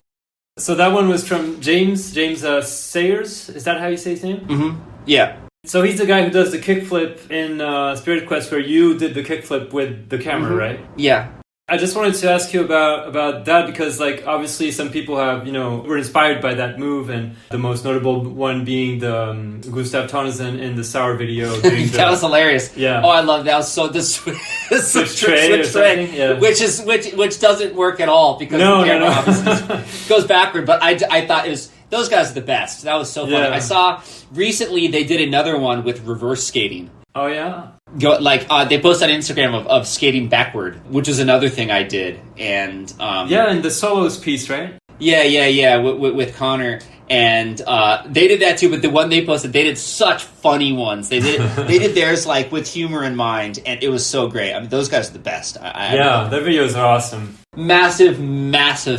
So that one was from James Sayres. Is that how you say his name? Mm-hmm. Yeah. So he's the guy who does the kickflip in Spirit Quest, where you did the kickflip with the camera, right? Yeah. I just wanted to ask you about that, because like obviously some people have, were inspired by that move, and the most notable one being the Gustav Tonnesen in the Sour video. That was hilarious. Yeah. Oh, I love that. So the switch tray, yeah. which doesn't work at all, because the camera obviously goes backward. But I thought those guys are the best. That was so funny. Yeah. I saw recently they did another one with reverse skating. Oh yeah. They posted on Instagram of skating backward, which is another thing I did, and and the solos piece, right? Yeah, with Connor, and they did that too. But the one they posted, they did such funny ones. They did theirs like with humor in mind, and it was so great. I mean, those guys are the best. Their videos are awesome. Massive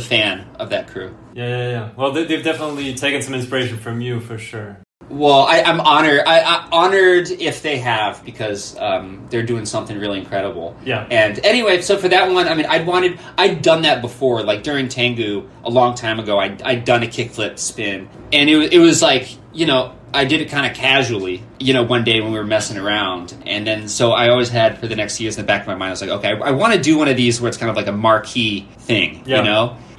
fan of that crew. Yeah. Well, they've definitely taken some inspiration from you for sure. Well, I'm honored. I'm honored if they have, because they're doing something really incredible. Yeah. And anyway, so for that one, I mean, I'd done that before, like during Tengu a long time ago. I'd done a kickflip spin, and it was like, I did it kind of casually, one day when we were messing around. And then, so I always had, for the next few years in the back of my mind, I was like, okay, I want to do one of these where it's kind of like a marquee thing,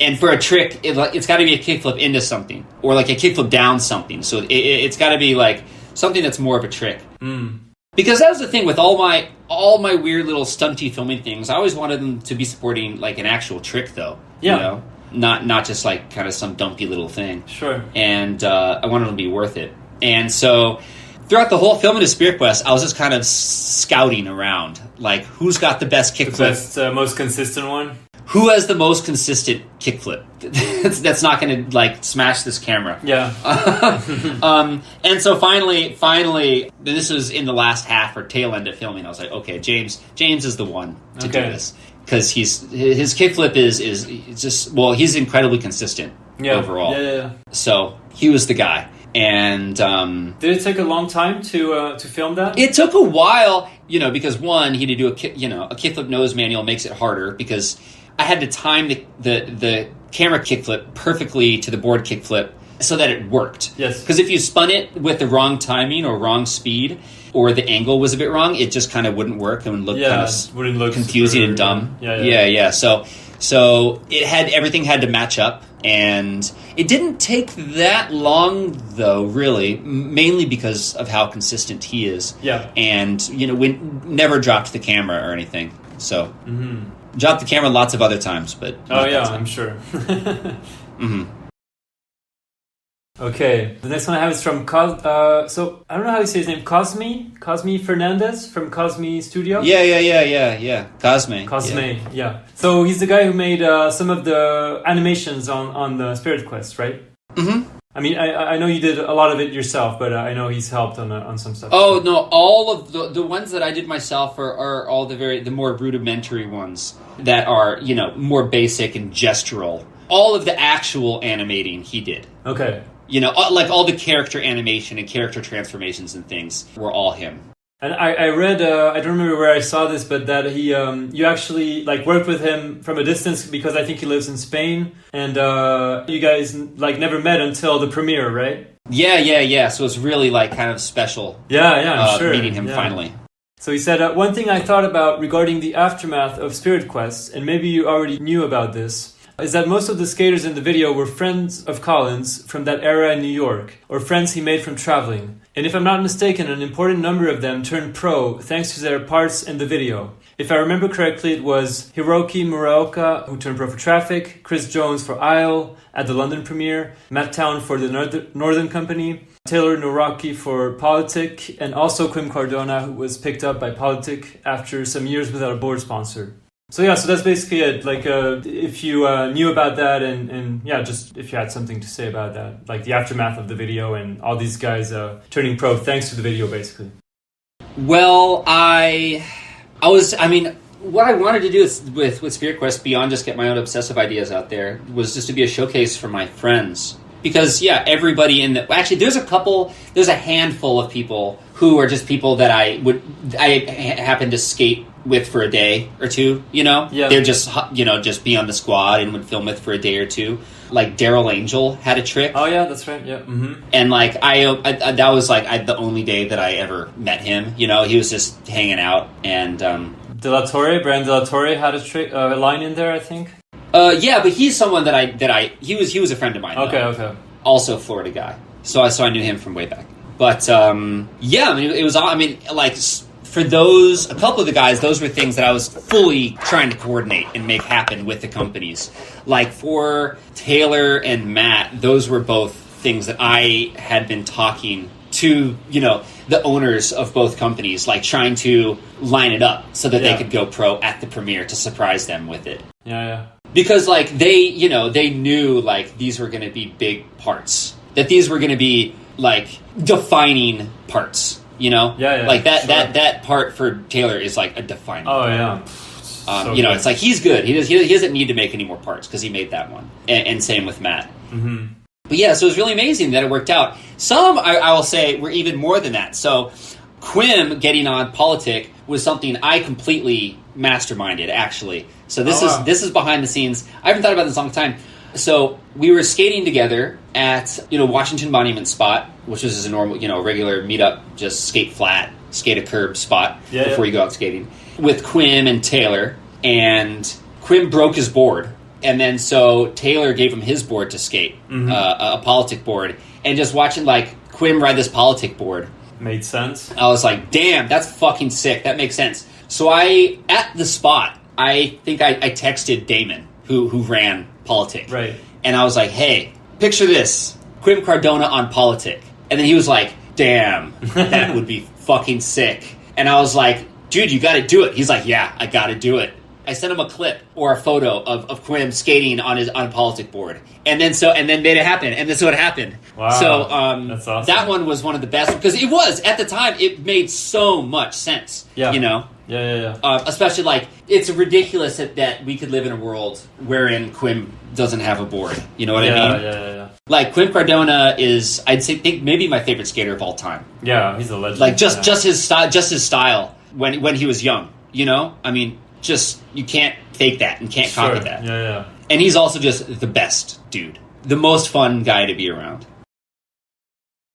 And for a trick, it's got to be a kickflip into something, or like a kickflip down something. So it's got to be like something that's more of a trick. Mm. Because that was the thing with all my weird little stunty filming things. I always wanted them to be supporting like an actual trick, though. Yeah. Not just like kind of some dumpy little thing. Sure. And I wanted them to be worth it. And so throughout the whole filming of Spirit Quest, I was just kind of scouting around, like who's got the best kickflip, the best, most consistent one. who has the most consistent kickflip that's not going to like smash this camera. Yeah. And so finally, this was in the last half or tail end of filming. I was like, okay, James is the one to do this, because his kickflip is just, well, he's incredibly consistent overall. Yeah. So he was the guy. And did it take a long time to film that? It took a while, because one, he had to do a kickflip nose manual makes it harder, because I had to time the camera kickflip perfectly to the board kickflip so that it worked. Yes. Because if you spun it with the wrong timing or wrong speed, or the angle was a bit wrong, it just kind of wouldn't work and would look kind of wouldn't look confusing and dumb. Yeah. So everything had to match up, and it didn't take that long though, really, mainly because of how consistent he is. Yeah. And we never dropped the camera or anything. So dropped the camera lots of other times, but I'm sure. Okay, the next one I have is from so I don't know how you say his name. Cosme Fernandez from Cosme Studio. Yeah. Cosme. Yeah. So he's the guy who made some of the animations on the Spirit Quest, right? Mm-hmm. I mean, I know you did a lot of it yourself, but I know he's helped on some stuff. Oh no, all of the ones that I did myself are all the more rudimentary ones that are more basic and gestural. All of the actual animating he did. Okay. Like all the character animation and character transformations and things were all him. And I read, I don't remember where I saw this, but that he, you actually like worked with him from a distance, because I think he lives in Spain, and you guys like never met until the premiere, right? Yeah. So it's really like kind of special. I'm sure. Meeting him finally. So he said, one thing I thought about regarding the aftermath of Spirit Quest, and maybe you already knew about this, is that most of the skaters in the video were friends of Colin's from that era in New York, or friends he made from traveling. And if I'm not mistaken, an important number of them turned pro thanks to their parts in the video. If I remember correctly, it was Hiroki Muraoka, who turned pro for Traffic, Chris Jones for Isle at the London premiere, Matt Town for the Northern Company, Taylor Noraki for Politic, and also Quim Cardona, who was picked up by Politic after some years without a board sponsor. So that's basically it. Like, if you knew about that, and just if you had something to say about that, like the aftermath of the video and all these guys turning pro thanks to the video, basically. Well, what I wanted to do with Spirit Quest, beyond just get my own obsessive ideas out there, was just to be a showcase for my friends. Because, everybody there's a handful of people who are just people that I happen to skate with for a day or two, They're just be on the squad and would film with for a day or two. Like Daryl Angel had a trick. Oh yeah, that's right. Yeah. Mm-hmm. And like that was like the only day that I ever met him. He was just hanging out. And Brand De La Torre had a trick, a line in there, I think. But he's someone he was a friend of mine. Okay. Also a Florida guy. So I knew him from way back. But it was. For a couple of the guys, those were things that I was fully trying to coordinate and make happen with the companies. Like for Taylor and Matt, those were both things that I had been talking to, the owners of both companies, like trying to line it up so that they could go pro at the premiere to surprise them with it. Yeah. Because like they knew like these were going to be big parts, that these were going to be like defining parts. Like that part for Taylor is like a defining part. It's like he's good. He doesn't need to make any more parts because he made that one, and same with Matt. Mm-hmm. But so it was really amazing that it worked out. Some I will say were even more than that. So Quim getting on Politic was something I completely masterminded, actually. So this is behind the scenes. I haven't thought about this in a long time. So we were skating together at Washington Monument spot, which is a normal regular meetup, just skate flat, skate a curb spot before you go out skating, with Quim and Taylor. And Quim broke his board, and then so Taylor gave him his board to skate, a Politic board, and just watching like Quim ride this Politic board made sense. I was like, damn, that's fucking sick. That makes sense. So at the spot, I think I texted Damon, who ran Politic. Right. And I was like, hey, picture this. Quim Cardona on Politic. And then he was like, damn, that would be fucking sick. And I was like, dude, you got to do it. He's like, yeah, I got to do it. I sent him a clip or a photo of Quim skating on a politic board, and then made it happen, and that's what happened. Wow, so that's awesome. That one was one of the best because it was at the time. It made so much sense. Yeah. You know. Yeah. Especially like it's ridiculous that we could live in a world wherein Quim doesn't have a board. You know what I mean? Yeah. Like Quim Cardona is, think maybe my favorite skater of all time. Yeah, he's a legend. Like just his style when he was young. You know, I mean, just you can't fake that and can't copy that. Yeah. And he's also just the best dude, the most fun guy to be around.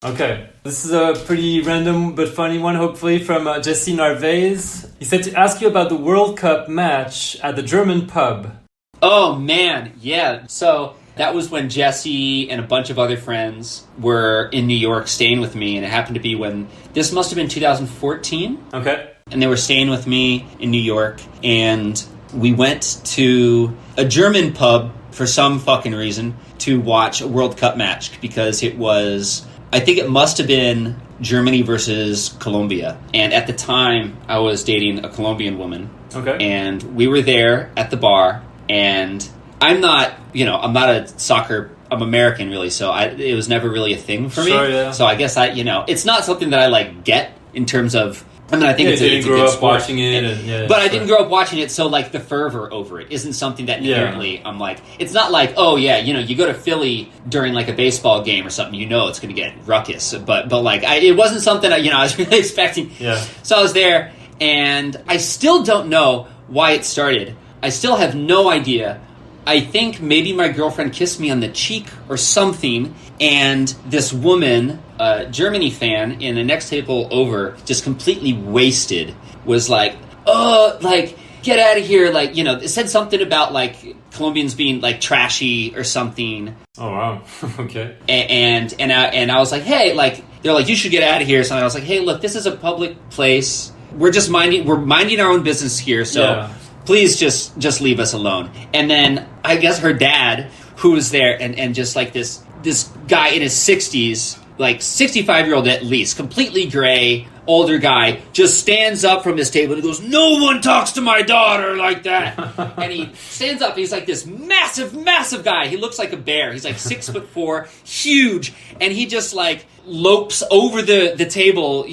Okay, this is a pretty random but funny one, hopefully, from Jesse Narvaez. He said to ask you about the World Cup match at the German pub. Oh, man, yeah. So that was when Jesse and a bunch of other friends were in New York staying with me, and it happened to be when, this must have been 2014. Okay. And they were staying with me in New York, and we went to a German pub for some fucking reason to watch a World Cup match because it was... I think it must have been Germany versus Colombia. And at the time, I was dating a Colombian woman. Okay. And we were there at the bar. And I'm not a soccer... I'm American, really. So it was never really a thing for me. Sure, yeah. So I guess it's not something that I, get in terms of... I mean, I think it's a grow good up sport. watching it, But I didn't grow up watching it, so the fervor over it isn't something that inherently I'm like. It's not like, oh yeah, you go to Philly during a baseball game or something, it's going to get ruckus. But it wasn't something I was really expecting. Yeah. So I was there, and I still don't know why it started. I still have no idea. I think maybe my girlfriend kissed me on the cheek or something, and this woman, a Germany fan, in the next table over, just completely wasted, was like, oh, get out of here. It said something about, Colombians being, trashy or something. Oh, wow. Okay. And I was like, hey, they're like, you should get out of here or something. I was like, hey, look, this is a public place. We're minding our own business here, so... Yeah. Please just leave us alone. And then I guess her dad, who was there, and just this guy in his 60s, 65-year-old at least, completely gray, older guy, just stands up from his table and he goes, no one talks to my daughter like that. And he stands up, he's this massive guy. He looks like a bear. He's 6'4", huge. And he just lopes over the table,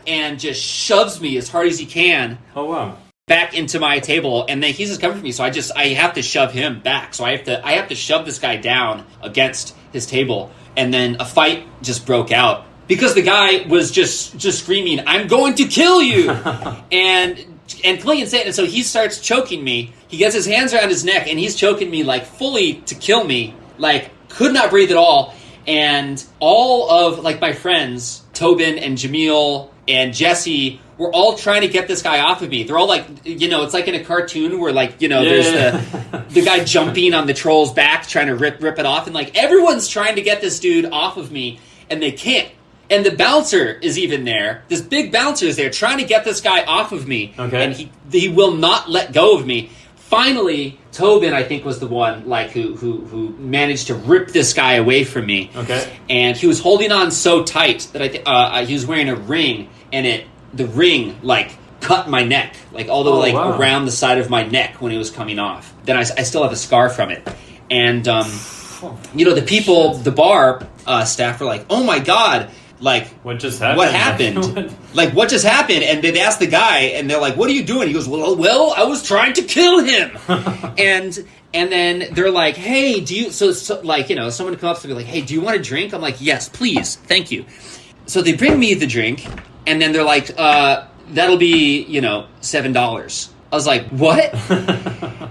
and just shoves me as hard as he can. Oh, wow. Back into my table, and then he's just coming for me, so I have to shove him back. So I have to shove this guy down against his table, and then a fight just broke out because the guy was just screaming, "I'm going to kill you!" and killing insane. And so he starts choking me. He gets his hands around his neck, and he's choking me fully to kill me. Could not breathe at all. And all of my friends, Tobin and Jamil and Jesse, were all trying to get this guy off of me. They're all it's like in a cartoon where there's the guy jumping on the troll's back trying to rip it off, and everyone's trying to get this dude off of me, and they can't. And the bouncer is even there. This big bouncer is there trying to get this guy off of me, and he will not let go of me. Finally, Tobin, I think, was the one who managed to rip this guy away from me. Okay. And he was holding on so tight that he was wearing a ring, and the ring cut my neck, all the way wow. around the side of my neck when it was coming off. Then I still have a scar from it. And the people, the bar staff were like, "Oh my god." What just happened? What happened? What just happened? And they'd ask the guy, and they're like, "What are you doing?" He goes, well, I was trying to kill him." and then they're like, "Hey, do you..." So someone comes up to me like, "Hey, do you want a drink?" I'm like, "Yes, please, thank you." So they bring me the drink, and then they're like, "That'll be, $7." I was like, "What?"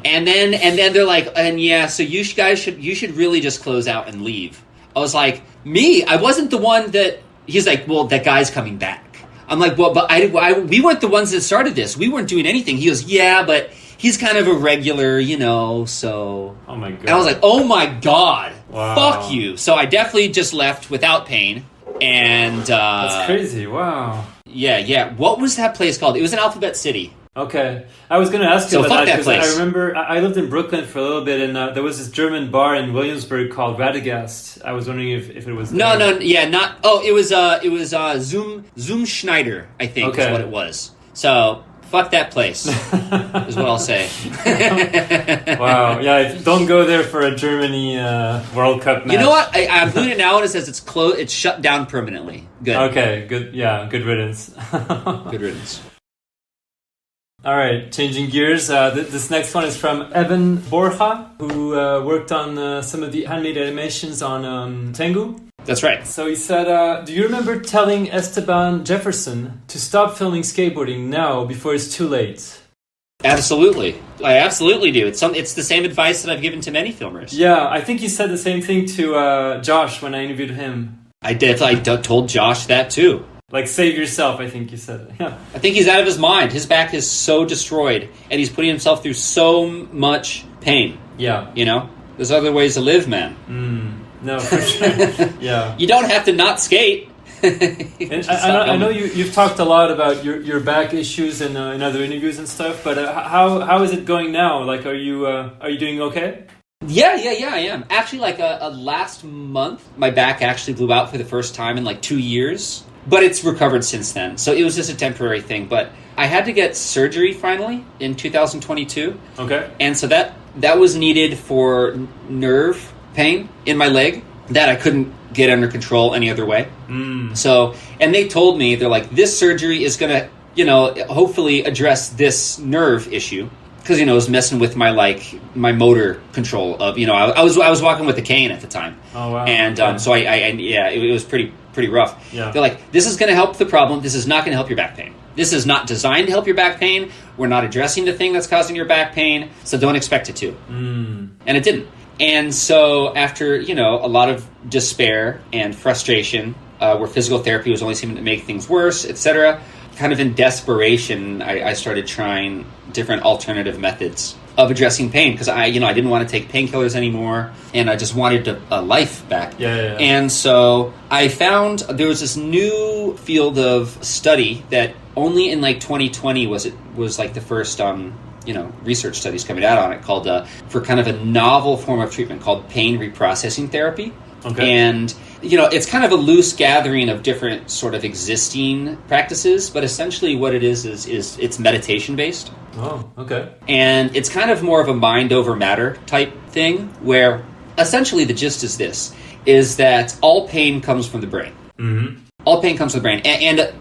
and then they're like, "And yeah, so you should really just close out and leave." I was like, "Me? I wasn't the one that..." He's like, "Well, that guy's coming back." I'm like, "Well, but we weren't the ones that started this. We weren't doing anything." He goes, "Yeah, but he's kind of a regular, so..." Oh my god. And I was like, "Oh my god. Wow. Fuck you." So I definitely just left without pain. And that's crazy. Wow. Yeah. What was that place called? It was in Alphabet City. Okay. I was going to ask you So about fuck that because place. I remember I lived in Brooklyn for a little bit, and there was this German bar in Williamsburg called Radiohead. I was wondering if it was there. It was Zoom Schneider, I think, is what it was. So fuck that place, is what I'll say. Wow. Yeah, don't go there for a Germany World Cup match. You know what? I'm doing it now and it says it's closed. It's shut down permanently. Good. Okay, good. Yeah, good riddance. Good riddance. All right, changing gears. This next one is from Evan Borja, who worked on some of the handmade animations on Tengu. That's right. So he said, do you remember telling Esteban Jefferson to stop filming skateboarding now before it's too late? Absolutely. I absolutely do. It's the same advice that I've given to many filmers. Yeah, I think you said the same thing to Josh when I interviewed him. I told Josh that too. Like, save yourself, I think you said. Yeah. I think he's out of his mind. His back is so destroyed, and he's putting himself through so much pain. Yeah. You know? There's other ways to live, man. No, for sure. Yeah. You don't have to not skate. And I know you've talked a lot about your back issues in other interviews and stuff, but how is it going now? Like, are you doing okay? Yeah, I am. Actually, like last month, my back actually blew out for the first time in like 2 years. But it's recovered since then. So it was just a temporary thing. But I had to get surgery finally in 2022. Okay. And so that was needed for nerve pain in my leg that I couldn't get under control any other way. So, and they told me, they're like, this surgery is going to, hopefully address this nerve issue. Because, it was messing with my motor control of, I was walking with a cane at the time. Oh, wow. And so it was pretty rough. Yeah. They're like, this is going to help the problem. This is not going to help your back pain. This is not designed to help your back pain. We're not addressing the thing that's causing your back pain. So don't expect it to. And it didn't. And so after, a lot of despair and frustration, where physical therapy was only seeming to make things worse, etc., kind of in desperation, I started trying different alternative methods of addressing pain because I didn't want to take painkillers anymore, and I just wanted a life back. Yeah. And so I found there was this new field of study that only in like 2020 was like the first research studies coming out on it, called for kind of a novel form of treatment called pain reprocessing therapy. Okay. And, it's kind of a loose gathering of different sort of existing practices, but essentially what it is it's meditation-based. Oh, okay. And it's kind of more of a mind over matter type thing, where essentially the gist is this, is that all pain comes from the brain. Mm-hmm. All pain comes from the brain. And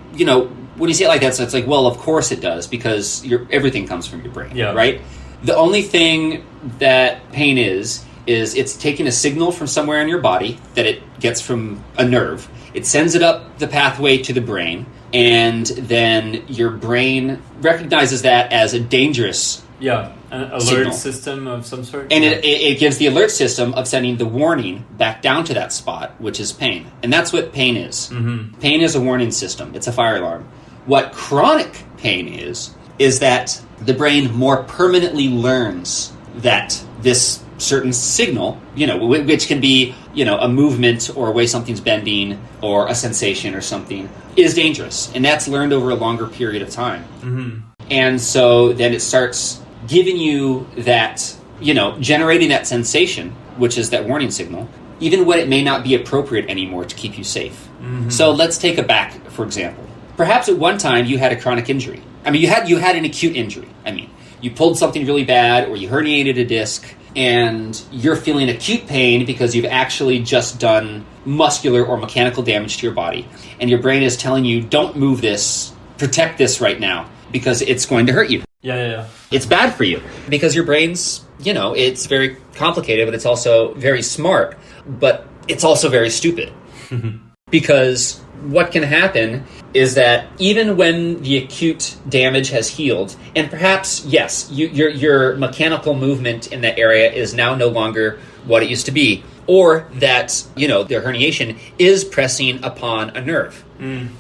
when you say it like that, so it's like, well, of course it does, because everything comes from your brain, right? The only thing that pain is it's taking a signal from somewhere in your body that it gets from a nerve. It sends it up the pathway to the brain, and then your brain recognizes that as a dangerous an alert signal. System of some sort. And it gives the alert system of sending the warning back down to that spot, which is pain. And that's what pain is. Mm-hmm. Pain is a warning system. It's a fire alarm. What chronic pain is that the brain more permanently learns that this certain signal, which can be, a movement or a way something's bending or a sensation or something, is dangerous. And that's learned over a longer period of time. Mm-hmm. And so then it starts giving you that, generating that sensation, which is that warning signal, even when it may not be appropriate anymore to keep you safe. Mm-hmm. So let's take a back, for example. Perhaps at one time you had a chronic injury. I mean, you had an acute injury. I mean, you pulled something really bad, or you herniated a disc, and you're feeling acute pain because you've actually just done muscular or mechanical damage to your body. And your brain is telling you, don't move this, protect this right now, because it's going to hurt you. Yeah. It's bad for you. Because your brain's, it's very complicated, but it's also very smart. But it's also very stupid. Because what can happen is that even when the acute damage has healed, and perhaps, yes, your mechanical movement in that area is now no longer what it used to be, or that, the herniation is pressing upon a nerve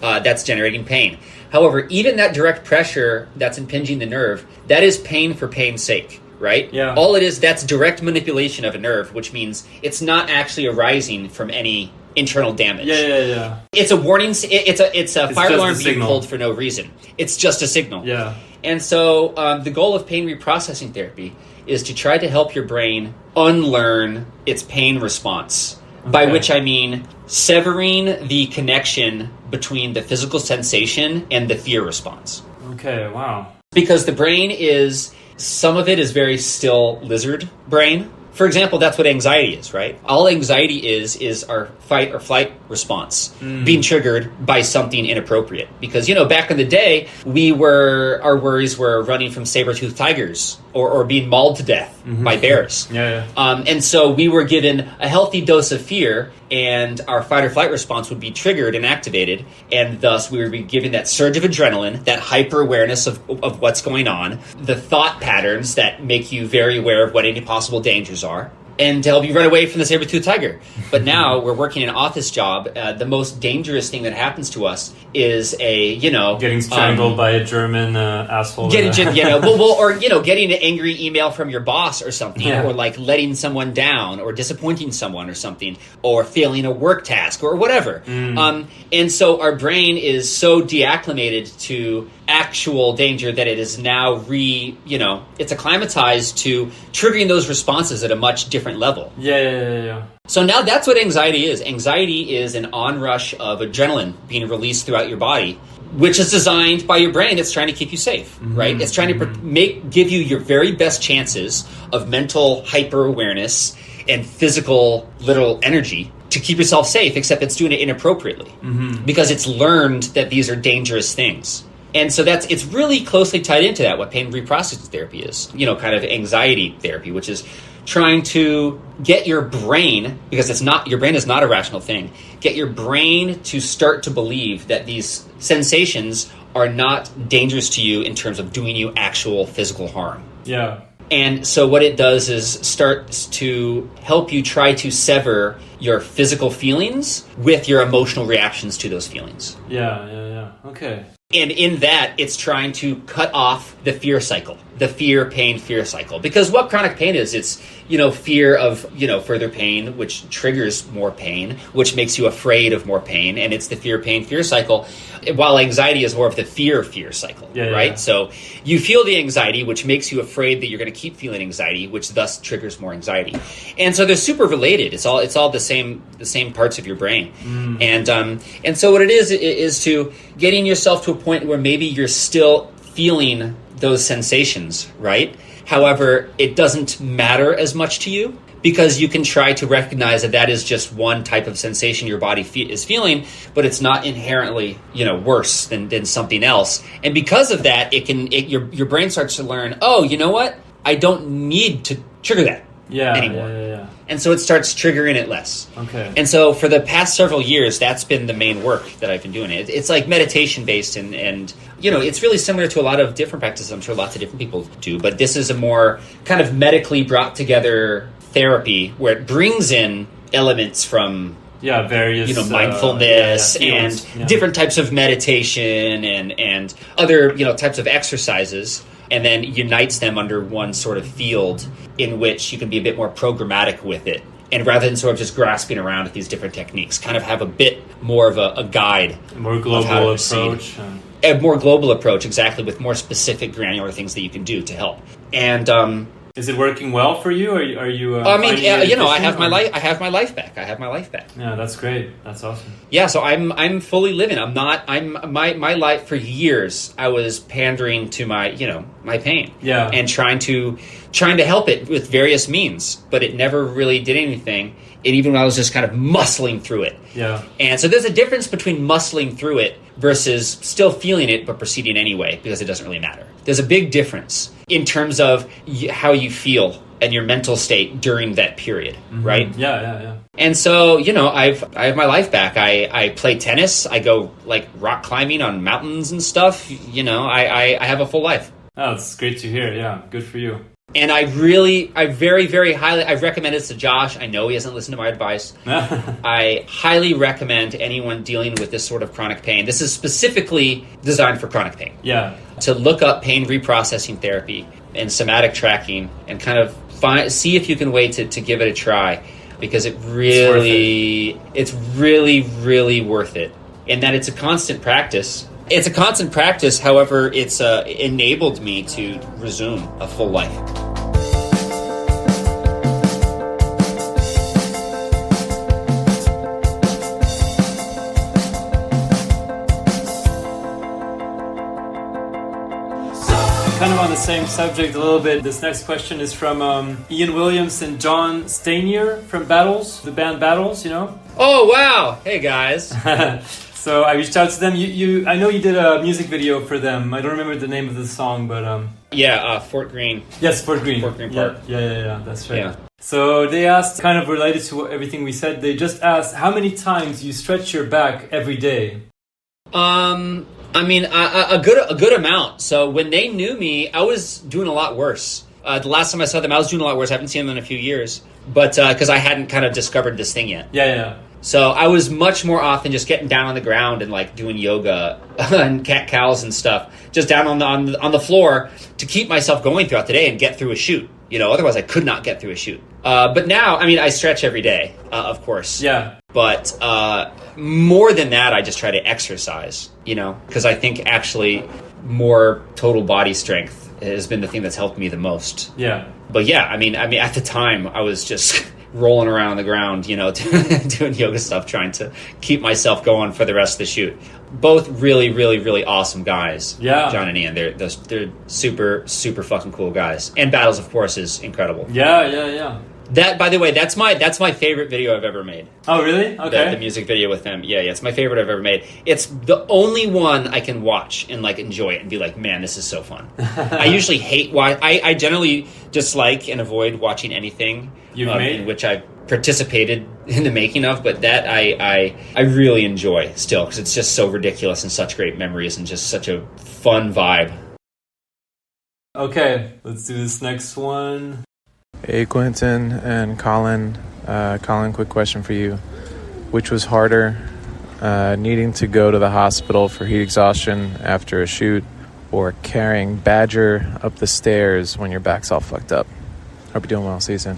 that's generating pain. However, even that direct pressure that's impinging the nerve, that is pain for pain's sake, right? Yeah. All it is, that's direct manipulation of a nerve, which means it's not actually arising from any internal damage. Yeah. It's a warning. It's a fire alarm being pulled for no reason. It's just a signal. Yeah. And so the goal of pain reprocessing therapy is to try to help your brain unlearn its pain response. Okay. By which I mean severing the connection between the physical sensation and the fear response. Okay. Wow. Because the brain is, some of it is very still lizard brain. For example, that's what anxiety is, right? All anxiety is our fight or flight response being triggered by something inappropriate. Because, back in the day, our worries were running from saber-toothed tigers or being mauled to death by bears. And so we were given a healthy dose of fear, and our fight or flight response would be triggered and activated, and thus we would be given that surge of adrenaline, that hyper-awareness of what's going on, the thought patterns that make you very aware of what any possible dangers are, and to help you run away from the saber-toothed tiger. But now we're working an office job. The most dangerous thing that happens to us is getting strangled by a German asshole. Getting an angry email from your boss or something, or like letting someone down, or disappointing someone or something, or failing a work task or whatever. And so our brain is so deacclimated to actual danger that it is now it's acclimatized to triggering those responses at a much different level. So now that's what anxiety is. Anxiety is an onrush of adrenaline being released throughout your body, which is designed by your brain. It's trying to keep you safe, right? It's trying to give you your very best chances of mental hyper-awareness and physical literal energy to keep yourself safe, except it's doing it inappropriately because it's learned that these are dangerous things. And so it's really closely tied into that, what pain reprocessing therapy is, kind of anxiety therapy, which is trying to get your brain, because your brain is not a rational thing, get your brain to start to believe that these sensations are not dangerous to you in terms of doing you actual physical harm. And so what it does is starts to help you try to sever your physical feelings with your emotional reactions to those feelings. Okay. And in that, it's trying to cut off the fear cycle, the fear, pain, fear cycle. Because what chronic pain is, it's, fear of, further pain, which triggers more pain, which makes you afraid of more pain. And it's the fear, pain, fear cycle. While anxiety is more of the fear cycle, right? So you feel the anxiety, which makes you afraid that you're going to keep feeling anxiety, which thus triggers more anxiety. And so they're super related. It's all the same parts of your brain. And so what it is to getting yourself to a point where maybe you're still feeling those sensations, right? However, it doesn't matter as much to you, because you can try to recognize that is just one type of sensation your body is feeling, but it's not inherently, worse than something else. And because of that, your brain starts to learn, oh, you know what? I don't need to trigger that anymore. And so it starts triggering it less. Okay. And so for the past several years, that's been the main work that I've been doing. It's like meditation based, and it's really similar to a lot of different practices I'm sure lots of different people do, but this is a more kind of medically brought together therapy where it brings in elements from various mindfulness and different types of meditation and other types of exercises, and then unites them under one sort of field in which you can be a bit more programmatic with it, and rather than sort of just grasping around at these different techniques, kind of have a bit more of a guide, a more global approach. A more global approach, exactly, with more specific granular things that you can do to help. And is it working well for you? Are you? I have my life. I have my life back. Yeah, that's great. That's awesome. Yeah, so I'm fully living. My life for years. I was pandering to my pain. Yeah. And trying to help it with various means, but it never really did anything. And even when I was just kind of muscling through it. Yeah. And so there's a difference between muscling through it versus still feeling it but proceeding anyway, because it doesn't really matter. There's a big difference in terms of how you feel and your mental state during that period, right? Yeah. And so, I have my life back. I play tennis. I go like rock climbing on mountains and stuff. I have a full life. Oh, it's great to hear. Yeah, good for you. And I very, very highly, I've recommended this to Josh. I know he hasn't listened to my advice. I highly recommend anyone dealing with this sort of chronic pain. This is specifically designed for chronic pain. Yeah. To look up pain reprocessing therapy and somatic tracking and kind of see if you can wait to give it a try, because it's really, really worth it. And that it's a constant practice. However, it's enabled me to resume a full life. kind of on the same subject a little bit. This next question is from Ian Williams and John Stanier from Battles, the band Battles, you know? Oh, wow. Hey, guys. So I reached out to them. I know you did a music video for them. I don't remember the name of the song, but... Fort Greene. Yes, Fort Greene. Fort Greene Park. Yeah, that's right. Yeah. So they asked, kind of related to everything we said, they just asked how many times you stretch your back every day? I mean, a good amount. So when they knew me, I was doing a lot worse. The last time I saw them, I was doing a lot worse. I haven't seen them in a few years, but because I hadn't kind of discovered this thing yet. Yeah. So I was much more often just getting down on the ground and like doing yoga and cat cows and stuff, just down on the floor to keep myself going throughout the day and get through a shoot. You know, otherwise I could not get through a shoot. But now, I mean, I stretch every day, of course. Yeah. But more than that, I just try to exercise, you know, because I think actually more total body strength has been the thing that's helped me the most. Yeah. But yeah, I mean, at the time, I was just rolling around on the ground, you know, doing yoga stuff, trying to keep myself going for the rest of the shoot. Both really, really, really awesome guys. Yeah. John and Ian, they're super, super fucking cool guys. And Battles, of course, is incredible. Yeah. That, by the way, that's my favorite video I've ever made. Oh, really? Okay. The music video with them. Yeah, it's my favorite I've ever made. It's the only one I can watch and like enjoy it and be like, man, this is so fun. I usually hate I generally dislike and avoid watching anything in which I participated in the making of, but that I really enjoy still because it's just so ridiculous and such great memories and just such a fun vibe. Okay, let's do this next one. Hey, Quentin and Colin. Colin, quick question for you. Which was harder, needing to go to the hospital for heat exhaustion after a shoot or carrying Badger up the stairs when your back's all fucked up? Hope you're doing well. See you soon.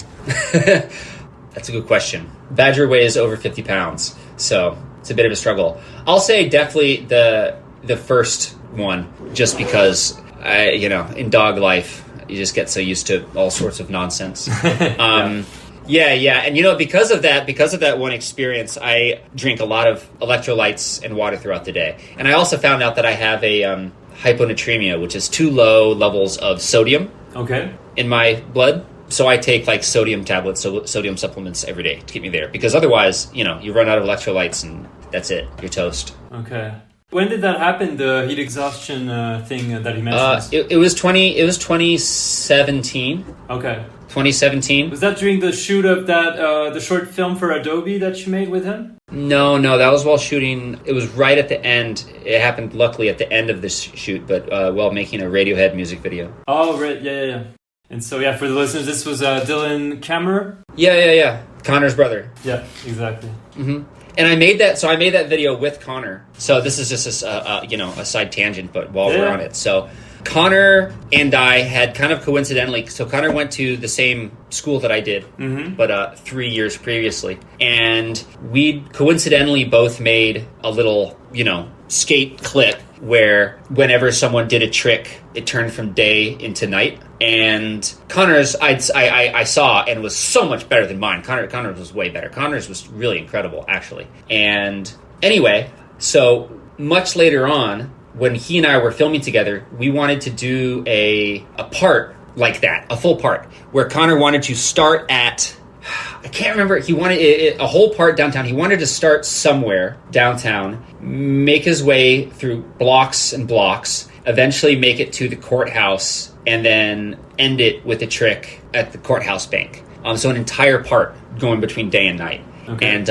That's a good question. Badger weighs over 50 pounds, so it's a bit of a struggle. I'll say definitely the first one, just because, in dog life, you just get so used to all sorts of nonsense. Yeah. And, because of that one experience, I drink a lot of electrolytes and water throughout the day. And I also found out that I have a hyponatremia, which is too low levels of sodium in my blood. So I take like sodium tablets, sodium supplements every day to keep me there. Because otherwise, you run out of electrolytes and that's it. You're toast. Okay. When did that happen, the heat exhaustion thing that he mentioned? It was 2017. Okay. 2017. Was that during the shoot of that the short film for Adobe that you made with him? No, that was while shooting. It was right at the end. It happened luckily at the end of this shoot, but while making a Radiohead music video. Oh, right. Yeah. And so, for the listeners, this was Dylan Kammerer? Yeah. Connor's brother. Yeah, exactly. Mm-hmm. And I made that video with Connor. So this is just a side tangent, but while we're on it. So Connor and I had kind of coincidentally, so Connor went to the same school that I did, but 3 years previously. And we coincidentally both made a little, skate clip where whenever someone did a trick, it turned from day into night. And Connor's, I saw, and was so much better than mine. Connor's was way better. Connor's was really incredible, actually. And anyway, so much later on, when he and I were filming together, we wanted to do a part like that, a full part, where Connor wanted to start at, I can't remember, he wanted a whole part downtown. He wanted to start somewhere downtown, make his way through blocks and blocks, eventually make it to the courthouse, and then end it with a trick at the courthouse bank. So an entire part going between day and night. Okay. And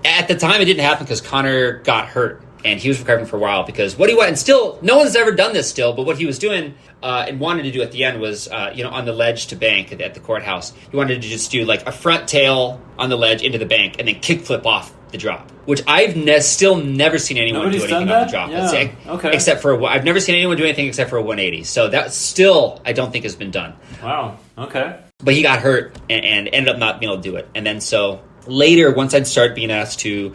at the time, it didn't happen because Connor got hurt. And he was recovering for a while because what he wanted, and still, no one's ever done this still, but what he was doing and wanted to do at the end was, on the ledge to bank at the courthouse, he wanted to just do like a front tail on the ledge into the bank and then kickflip off the drop, which I've still never seen anyone do anything off the drop. Yeah. Okay. Except for, I've never seen anyone do anything except for a 180. So that still, I don't think has been done. Wow. Okay. But he got hurt and ended up not being able to do it. And then so later, once I'd start being asked to,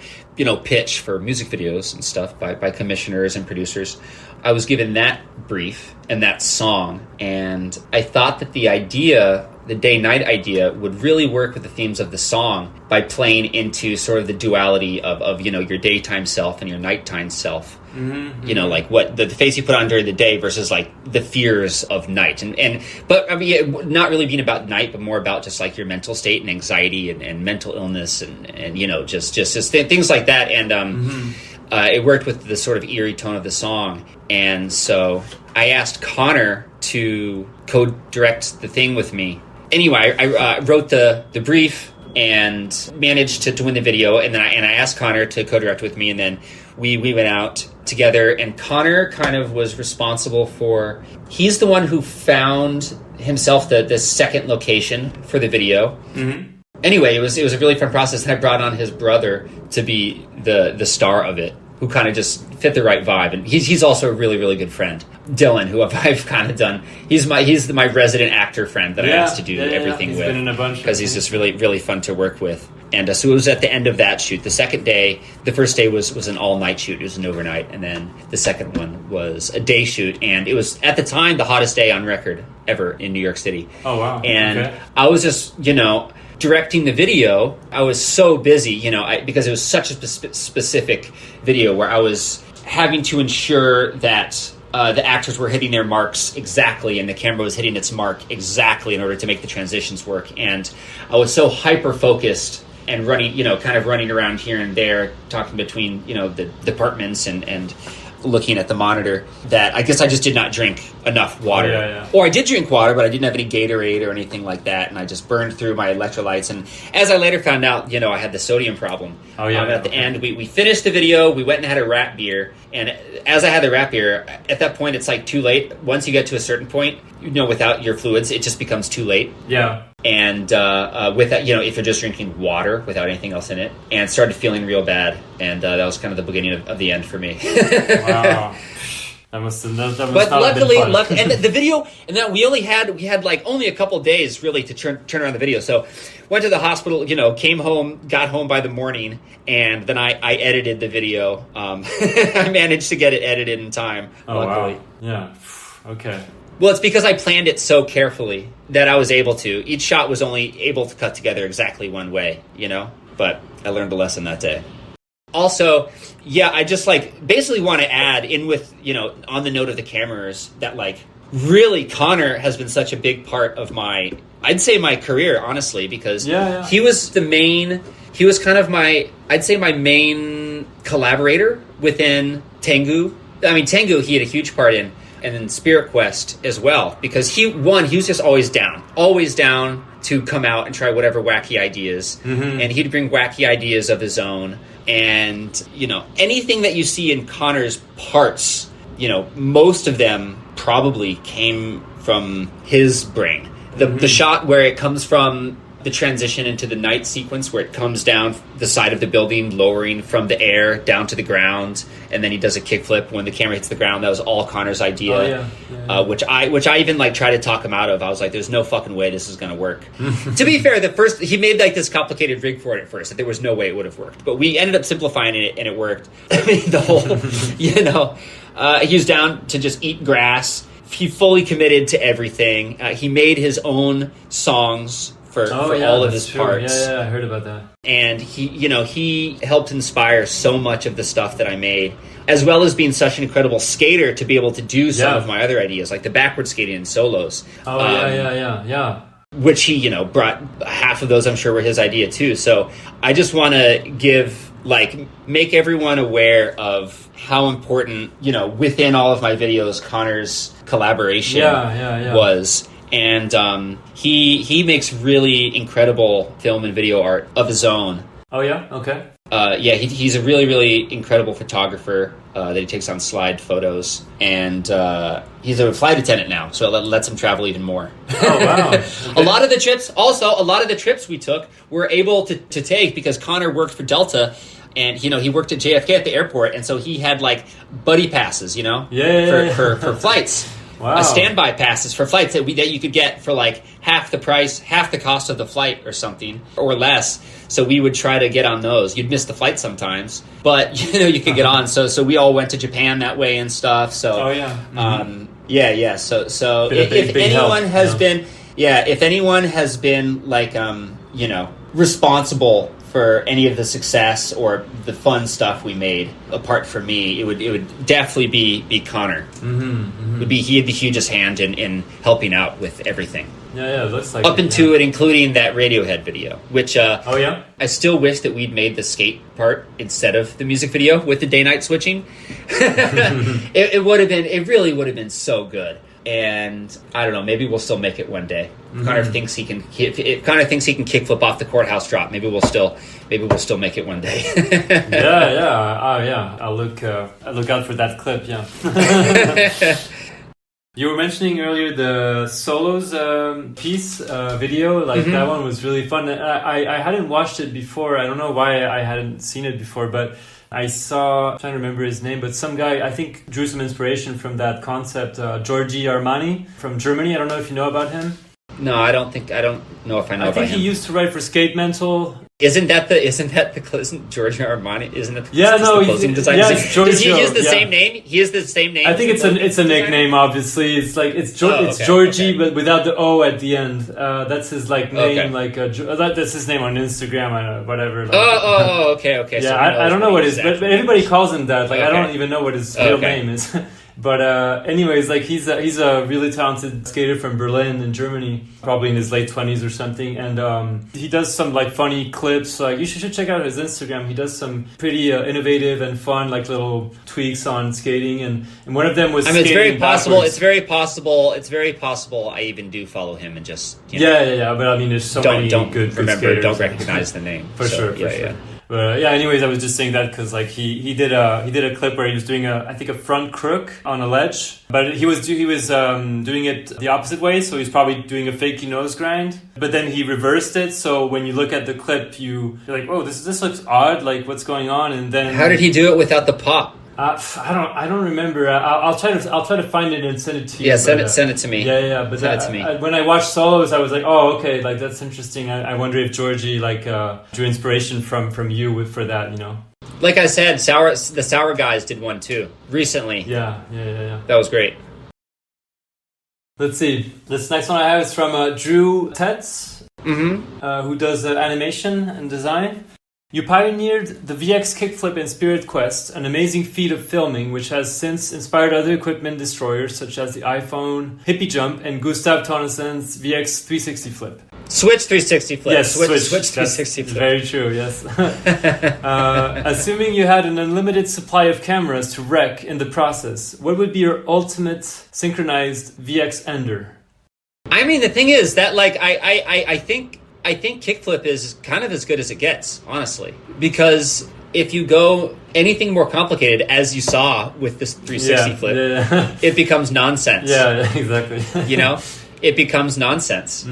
pitch for music videos and stuff by commissioners and producers, I was given that brief and that song. And I thought that the day-night idea would really work with the themes of the song by playing into sort of the duality of your daytime self and your nighttime self. You know, like what the face you put on during the day versus like the fears of night. But I mean, not really being about night, but more about just like your mental state and anxiety and mental illness and you know, just things like that. And it worked with the sort of eerie tone of the song. And so I asked Connor to co-direct the thing with me. Anyway, I wrote the brief and managed to win the video. And then I asked Connor to co-direct with me. And then we went out together. And Connor kind of was responsible for... He's the one who found himself the second location for the video. Anyway, it was a really fun process. And I brought on his brother to be the star of it, who kind of just fit the right vibe. And he's also a really, really good friend. Dylan, who I've kind of done. He's my resident actor friend that I asked to do everything he's with. Been in a bunch because he's just really, really fun to work with. And so it was at the end of that shoot. The second day, the first day was an all-night shoot. It was an overnight. And then the second one was a day shoot. And it was, at the time, the hottest day on record ever in New York City. Oh, wow. And I was just, you know... directing the video, I was so busy, you know, because it was such a specific video where I was having to ensure that the actors were hitting their marks exactly and the camera was hitting its mark exactly in order to make the transitions work. And I was so hyper-focused and running, you know, kind of running around here and there, talking between, you know, the departments and looking at the monitor, that I guess I just did not drink enough water. Or I did drink water, but I didn't have any Gatorade or anything like that, and I just burned through my electrolytes. And as I later found out, you know, I had the sodium problem. At the end, we finished the video, we went and had a rat beer, and as I had the rat beer, at that point, it's like too late. Once you get to a certain point, you know, without your fluids, it just becomes too late. And with that, you know, if you're just drinking water without anything else in it, and started feeling real bad, and that was kind of the beginning of the end for me. Wow, that must but luckily, and the video, and then we had like only a couple days really to turn around the video. So went to the hospital, you know, came home, got home by the morning, and then I edited the video. I managed to get it edited in time. Luckily. Wow. Yeah. Okay. Well, it's because I planned it so carefully that I was able to. Each shot was only able to cut together exactly one way, you know? But I learned a lesson that day. Also, yeah, I just, like, basically want to add in with, you know, on the note of the Kammerers, that, like, really Connor has been such a big part of my, I'd say my career, honestly, because he was he was kind of my main collaborator within Tengu. I mean, Tengu he had a huge part in. And then Spirit Quest as well, because he was just always down to come out and try whatever wacky ideas. And he'd bring wacky ideas of his own. And, you know, anything that you see in Connor's parts, you know, most of them probably came from his brain. The shot where it comes from the transition into the night sequence where it comes down the side of the building, lowering from the air down to the ground, and then he does a kickflip when the camera hits the ground. That was all Connor's idea, which I even like tried to talk him out of. I was like, "There's no fucking way this is going to work." To be fair, he made like this complicated rig for it at first that there was no way it would have worked, but we ended up simplifying it and it worked. I mean, the whole, you know, he was down to just eat grass. He fully committed to everything. He made his own songs for all of his parts. Yeah, I heard about that. And he helped inspire so much of the stuff that I made, as well as being such an incredible skater to be able to do some of my other ideas, like the backward skating and solos. Which he, you know, brought half of those, I'm sure, were his idea too. So I just want to make everyone aware of how important, you know, within all of my videos, Connor's collaboration was. And he makes really incredible film and video art of his own. Oh, yeah? Okay. He's a really, really incredible photographer that he takes on slide photos. And he's a flight attendant now, so it lets him travel even more. Oh, wow. Okay. A lot of the trips we took were able to take because Connor worked for Delta. And, you know, he worked at JFK at the airport, and so he had, like, buddy passes, you know, for flights. Wow. Standby passes for flights that you could get for like half the price, half the cost of the flight or something, or less. So we would try to get on those. You'd miss the flight sometimes, but you know, you could get on. So we all went to Japan that way and stuff. So So if anyone has been like you know, responsible for any of the success or the fun stuff we made. Apart from me, it would definitely be Connor. He had the hugest hand in helping out with everything. Yeah, it looks like up into it, including that Radiohead video, which I still wish that we'd made the skate part instead of the music video with the day-night switching. It really would have been so good. And I don't know, maybe we'll still make it one day. Connor thinks he can. If Connor thinks he can kickflip off the courthouse drop, maybe we'll still make it one day. yeah. I'll look out for that clip. Yeah. You were mentioning earlier the solos piece video. That one was really fun. I hadn't watched it before. I don't know why I hadn't seen it before, but I saw, I'm trying to remember his name, but some guy, I think, drew some inspiration from that concept, Giorgi Armani from Germany. I don't know if you know about him. No, I don't know if I know about him. I think he used to write for Skate Mental. Isn't Giorgio Armani? Isn't it? The closing design? Yeah, it's Giorgio. Does he use the same name? He has the same name. I think it's a nickname. Obviously, it's Giorgi, but without the O at the end. That's his name. Okay. That's his name on Instagram. Whatever. Okay. Yeah, I don't know what his, but everybody calls him that. I don't even know what his real name is. But anyways, he's a really talented skater from Berlin in Germany, probably in his late 20s or something, and he does some funny clips. You should check out his Instagram. He does some pretty innovative and fun little tweaks on skating, and one of them was. It's very possible. Backwards. It's very possible. I even do follow him and just. Yeah. But there's so many good skaters. Don't recognize the name for sure. But anyways, I was just saying that because he did a clip where he was doing a front crook on a ledge, but he was doing it the opposite way, so he's probably doing a fakey nose grind, but then he reversed it. So when you look at the clip, you're like, oh, this looks odd, what's going on? And then how did he do it without the pop? I don't remember. I'll try to find it and send it to you. Yeah, send it to me. Yeah. But send it to me. When I watched solos, I was like, oh, okay, that's interesting. I wonder if Giorgi drew inspiration from you for that, Like I said, the Sour guys did one too recently. Yeah. That was great. Let's see. This next one I have is from Drew Tetz, who does animation and design. You pioneered the VX kickflip in Spirit Quest, an amazing feat of filming which has since inspired other equipment destroyers such as the iPhone, Hippie Jump, and Gustav Tonneson's VX 360 flip. Switch 360 flip. Yes, Switch That's 360 flip. Very true, yes. Assuming you had an unlimited supply of cameras to wreck in the process, what would be your ultimate synchronized VX ender? I mean, the thing is that I think kickflip is kind of as good as it gets, honestly. Because if you go anything more complicated, as you saw with this 360 flip, it becomes nonsense. Yeah, exactly. It becomes nonsense.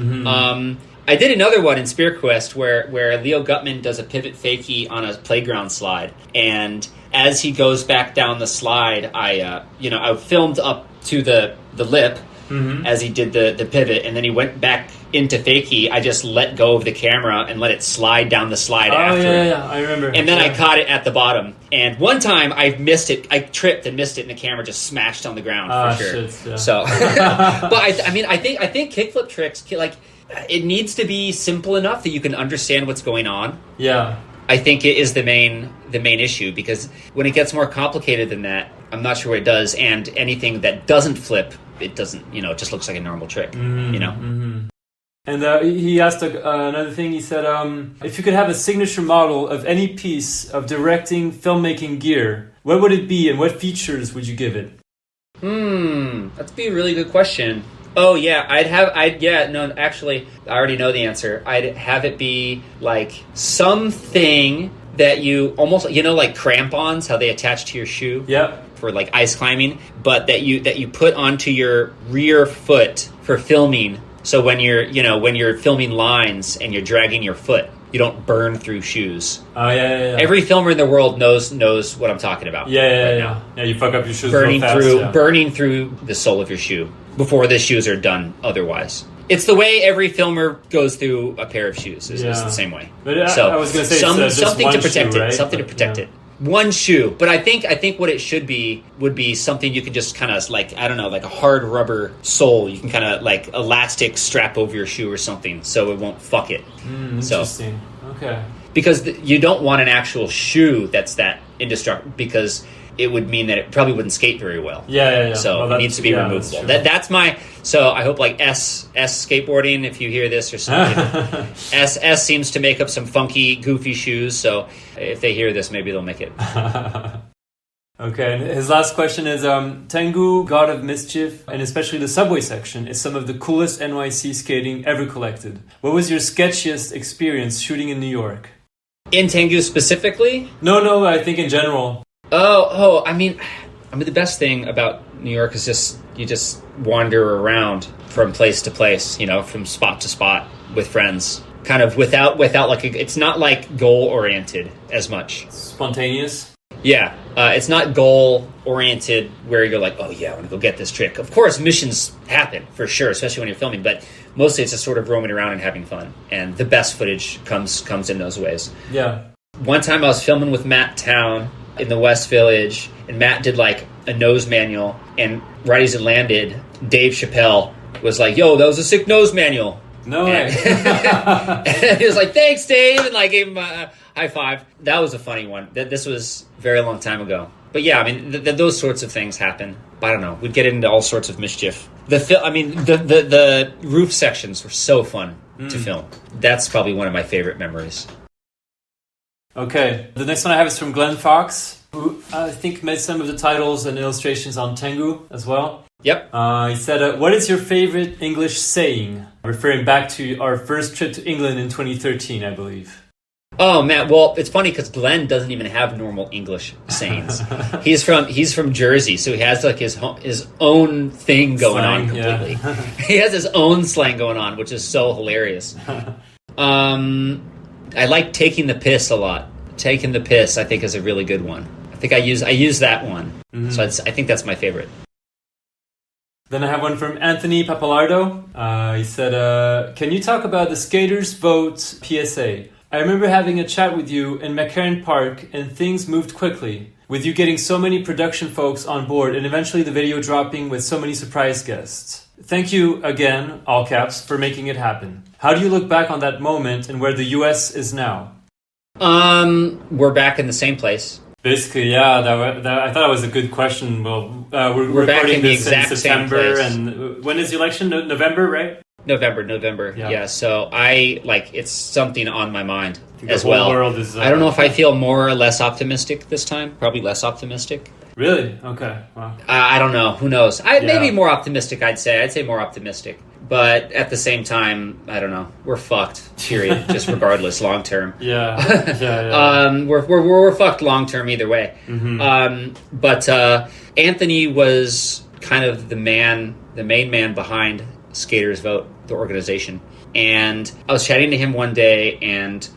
I did another one in Spear Quest where Leo Gutman does a pivot fakie on a playground slide. And as he goes back down the slide, I filmed up to the lip as he did the pivot, and then he went back into fakie. I just let go of the camera and let it slide down the slide after. Yeah, I remember. And then I caught it at the bottom. And one time I missed it. I tripped and missed it, and the camera just smashed on the ground for sure. Shit, yeah. So, but I think kickflip tricks it needs to be simple enough that you can understand what's going on. Yeah. I think it is the main issue, because when it gets more complicated than that, I'm not sure what it does. And anything that doesn't flip, it doesn't, it just looks like a normal trick, And he asked another thing. He said, if you could have a signature model of any piece of directing, filmmaking gear, what would it be and what features would you give it? That'd be a really good question. Oh yeah, actually, I already know the answer. I'd have it be something that you almost, like crampons, how they attach to your shoe. Yeah. For ice climbing, but that you put onto your rear foot for filming. So when you're filming lines and you're dragging your foot, you don't burn through shoes. Oh yeah. Every filmer in the world knows what I'm talking about. Yeah. You fuck up your shoes burning real fast, burning through the sole of your shoe before the shoes are done. Otherwise, it's the way every filmer goes through a pair of shoes. Is the same way. But I was going to say something to protect shoe, it. right? Something to protect it. One shoe, but I think what it should be would be something you can just kind of a hard rubber sole. You can kind of elastic strap over your shoe or something, so it won't fuck it. Interesting. Okay. because you don't want an actual shoe that's that indestructible, because it would mean that it probably wouldn't skate very well. Yeah. So it needs to be removable. That's my. So I hope like S skateboarding, if you hear this or something, S seems to make up some funky, goofy shoes. So if they hear this, maybe they'll make it. Okay, and his last question is, Tengu, God of Mischief, and especially the subway section, is some of the coolest NYC skating ever collected. What was your sketchiest experience shooting in New York? In Tengu specifically? No, I think in general. I mean, the best thing about New York is you just wander around from place to place, from spot to spot with friends, kind of without like it's not like goal oriented as much. Spontaneous. Yeah, it's not goal oriented where you're like, oh yeah, I want to go get this trick. Of course, missions happen for sure, especially when you're filming, but mostly it's just sort of roaming around and having fun. And the best footage comes in those ways. Yeah. One time I was filming with Matt Town in the West Village, and Matt did like a nose manual, and right as it landed, Dave Chappelle was like, yo, that was a sick nose manual. No way. And he was like, thanks, Dave, and like gave him a high five. That was a funny one. This was a very long time ago. But yeah, I mean, those sorts of things happen. I don't know. We'd get into all sorts of mischief. The roof sections were so fun to film. That's probably one of my favorite memories. Okay, the next one I have is from Glen Fox, who I think made some of the titles and illustrations on Tengu as well. Yep. He said, what is your favorite English saying? Referring back to our first trip to England in 2013, I believe. Oh, man. Well, it's funny because Glenn doesn't even have normal English sayings. He's from Jersey, so he has like his own thing going on completely. Yeah. He has his own slang going on, which is so hilarious. I like taking the piss a lot. Taking the piss, I think, is a really good one. I think I use that one. Mm-hmm. So I think that's my favorite. Then I have one from Anthony Papalardo. He said, can you talk about the Skaters Vote PSA? I remember having a chat with you in McCarran Park and things moved quickly, with you getting so many production folks on board and eventually the video dropping with so many surprise guests. Thank you again, all caps, for making it happen. How do you look back on that moment and where the US is now? We're back in the same place. Basically, yeah. I thought it was a good question. Well, we're back recording in the this in exact September, same place. And when is the election? November, right? November. Yeah. So it's something on my mind as the well. Whole world is, I don't know if I feel more or less optimistic this time. Probably less optimistic. Really? Okay. Wow. I don't know. Who knows? Maybe more optimistic. I'd say more optimistic. But at the same time, I don't know. We're fucked. Period. Just regardless, long term. Yeah. We're fucked long term either way. Mm-hmm. But Anthony was kind of the main man behind Skaters Vote, the organization. And I was chatting to him one day, and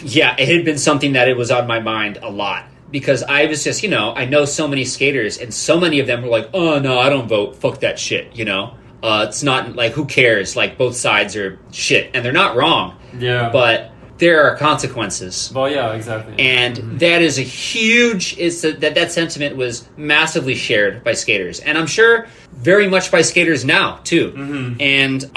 yeah, it had been something that it was on my mind a lot. Because I was just, I know so many skaters, and so many of them were like, oh, no, I don't vote. Fuck that shit, It's not, like, who cares? Like, both sides are shit. And they're not wrong. Yeah. But there are consequences. Well, yeah, exactly. And that is a huge... That sentiment was massively shared by skaters. And I'm sure very much by skaters now, too. Mm-hmm. And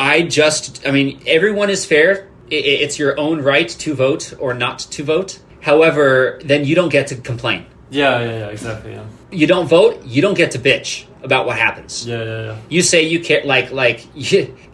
everyone is fair. It's your own right to vote or not to vote. However, then you don't get to complain. Yeah, exactly, yeah. You don't vote, you don't get to bitch about what happens. Yeah. You say you care,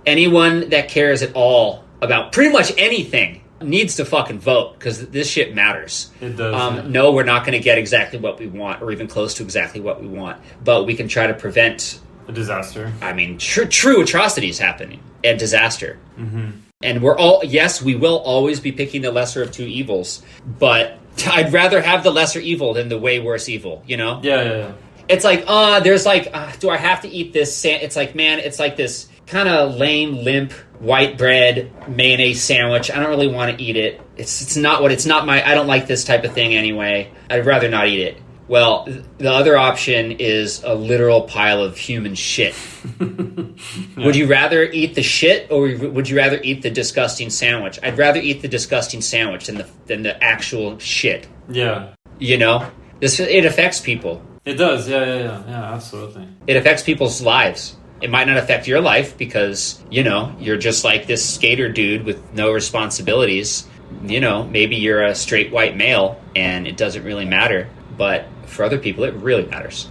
anyone that cares at all about pretty much anything needs to fucking vote, because this shit matters. It does. No, we're not going to get exactly what we want, or even close to exactly what we want, but we can try to prevent a disaster. True atrocities happening and disaster. Mm-hmm. And we will always be picking the lesser of two evils, but I'd rather have the lesser evil than the way worse evil, Yeah. It's like, do I have to eat this? It's like, man, it's like this kind of lame, limp, white bread mayonnaise sandwich. I don't really want to eat it. It's not I don't like this type of thing anyway. I'd rather not eat it. Well, the other option is a literal pile of human shit. Yeah. Would you rather eat the shit, or would you rather eat the disgusting sandwich? I'd rather eat the disgusting sandwich than the actual shit. Yeah. It affects people. It does, yeah, absolutely. It affects people's lives. It might not affect your life because, you're just like this skater dude with no responsibilities. maybe you're a straight white male and it doesn't really matter, but for other people, it really matters.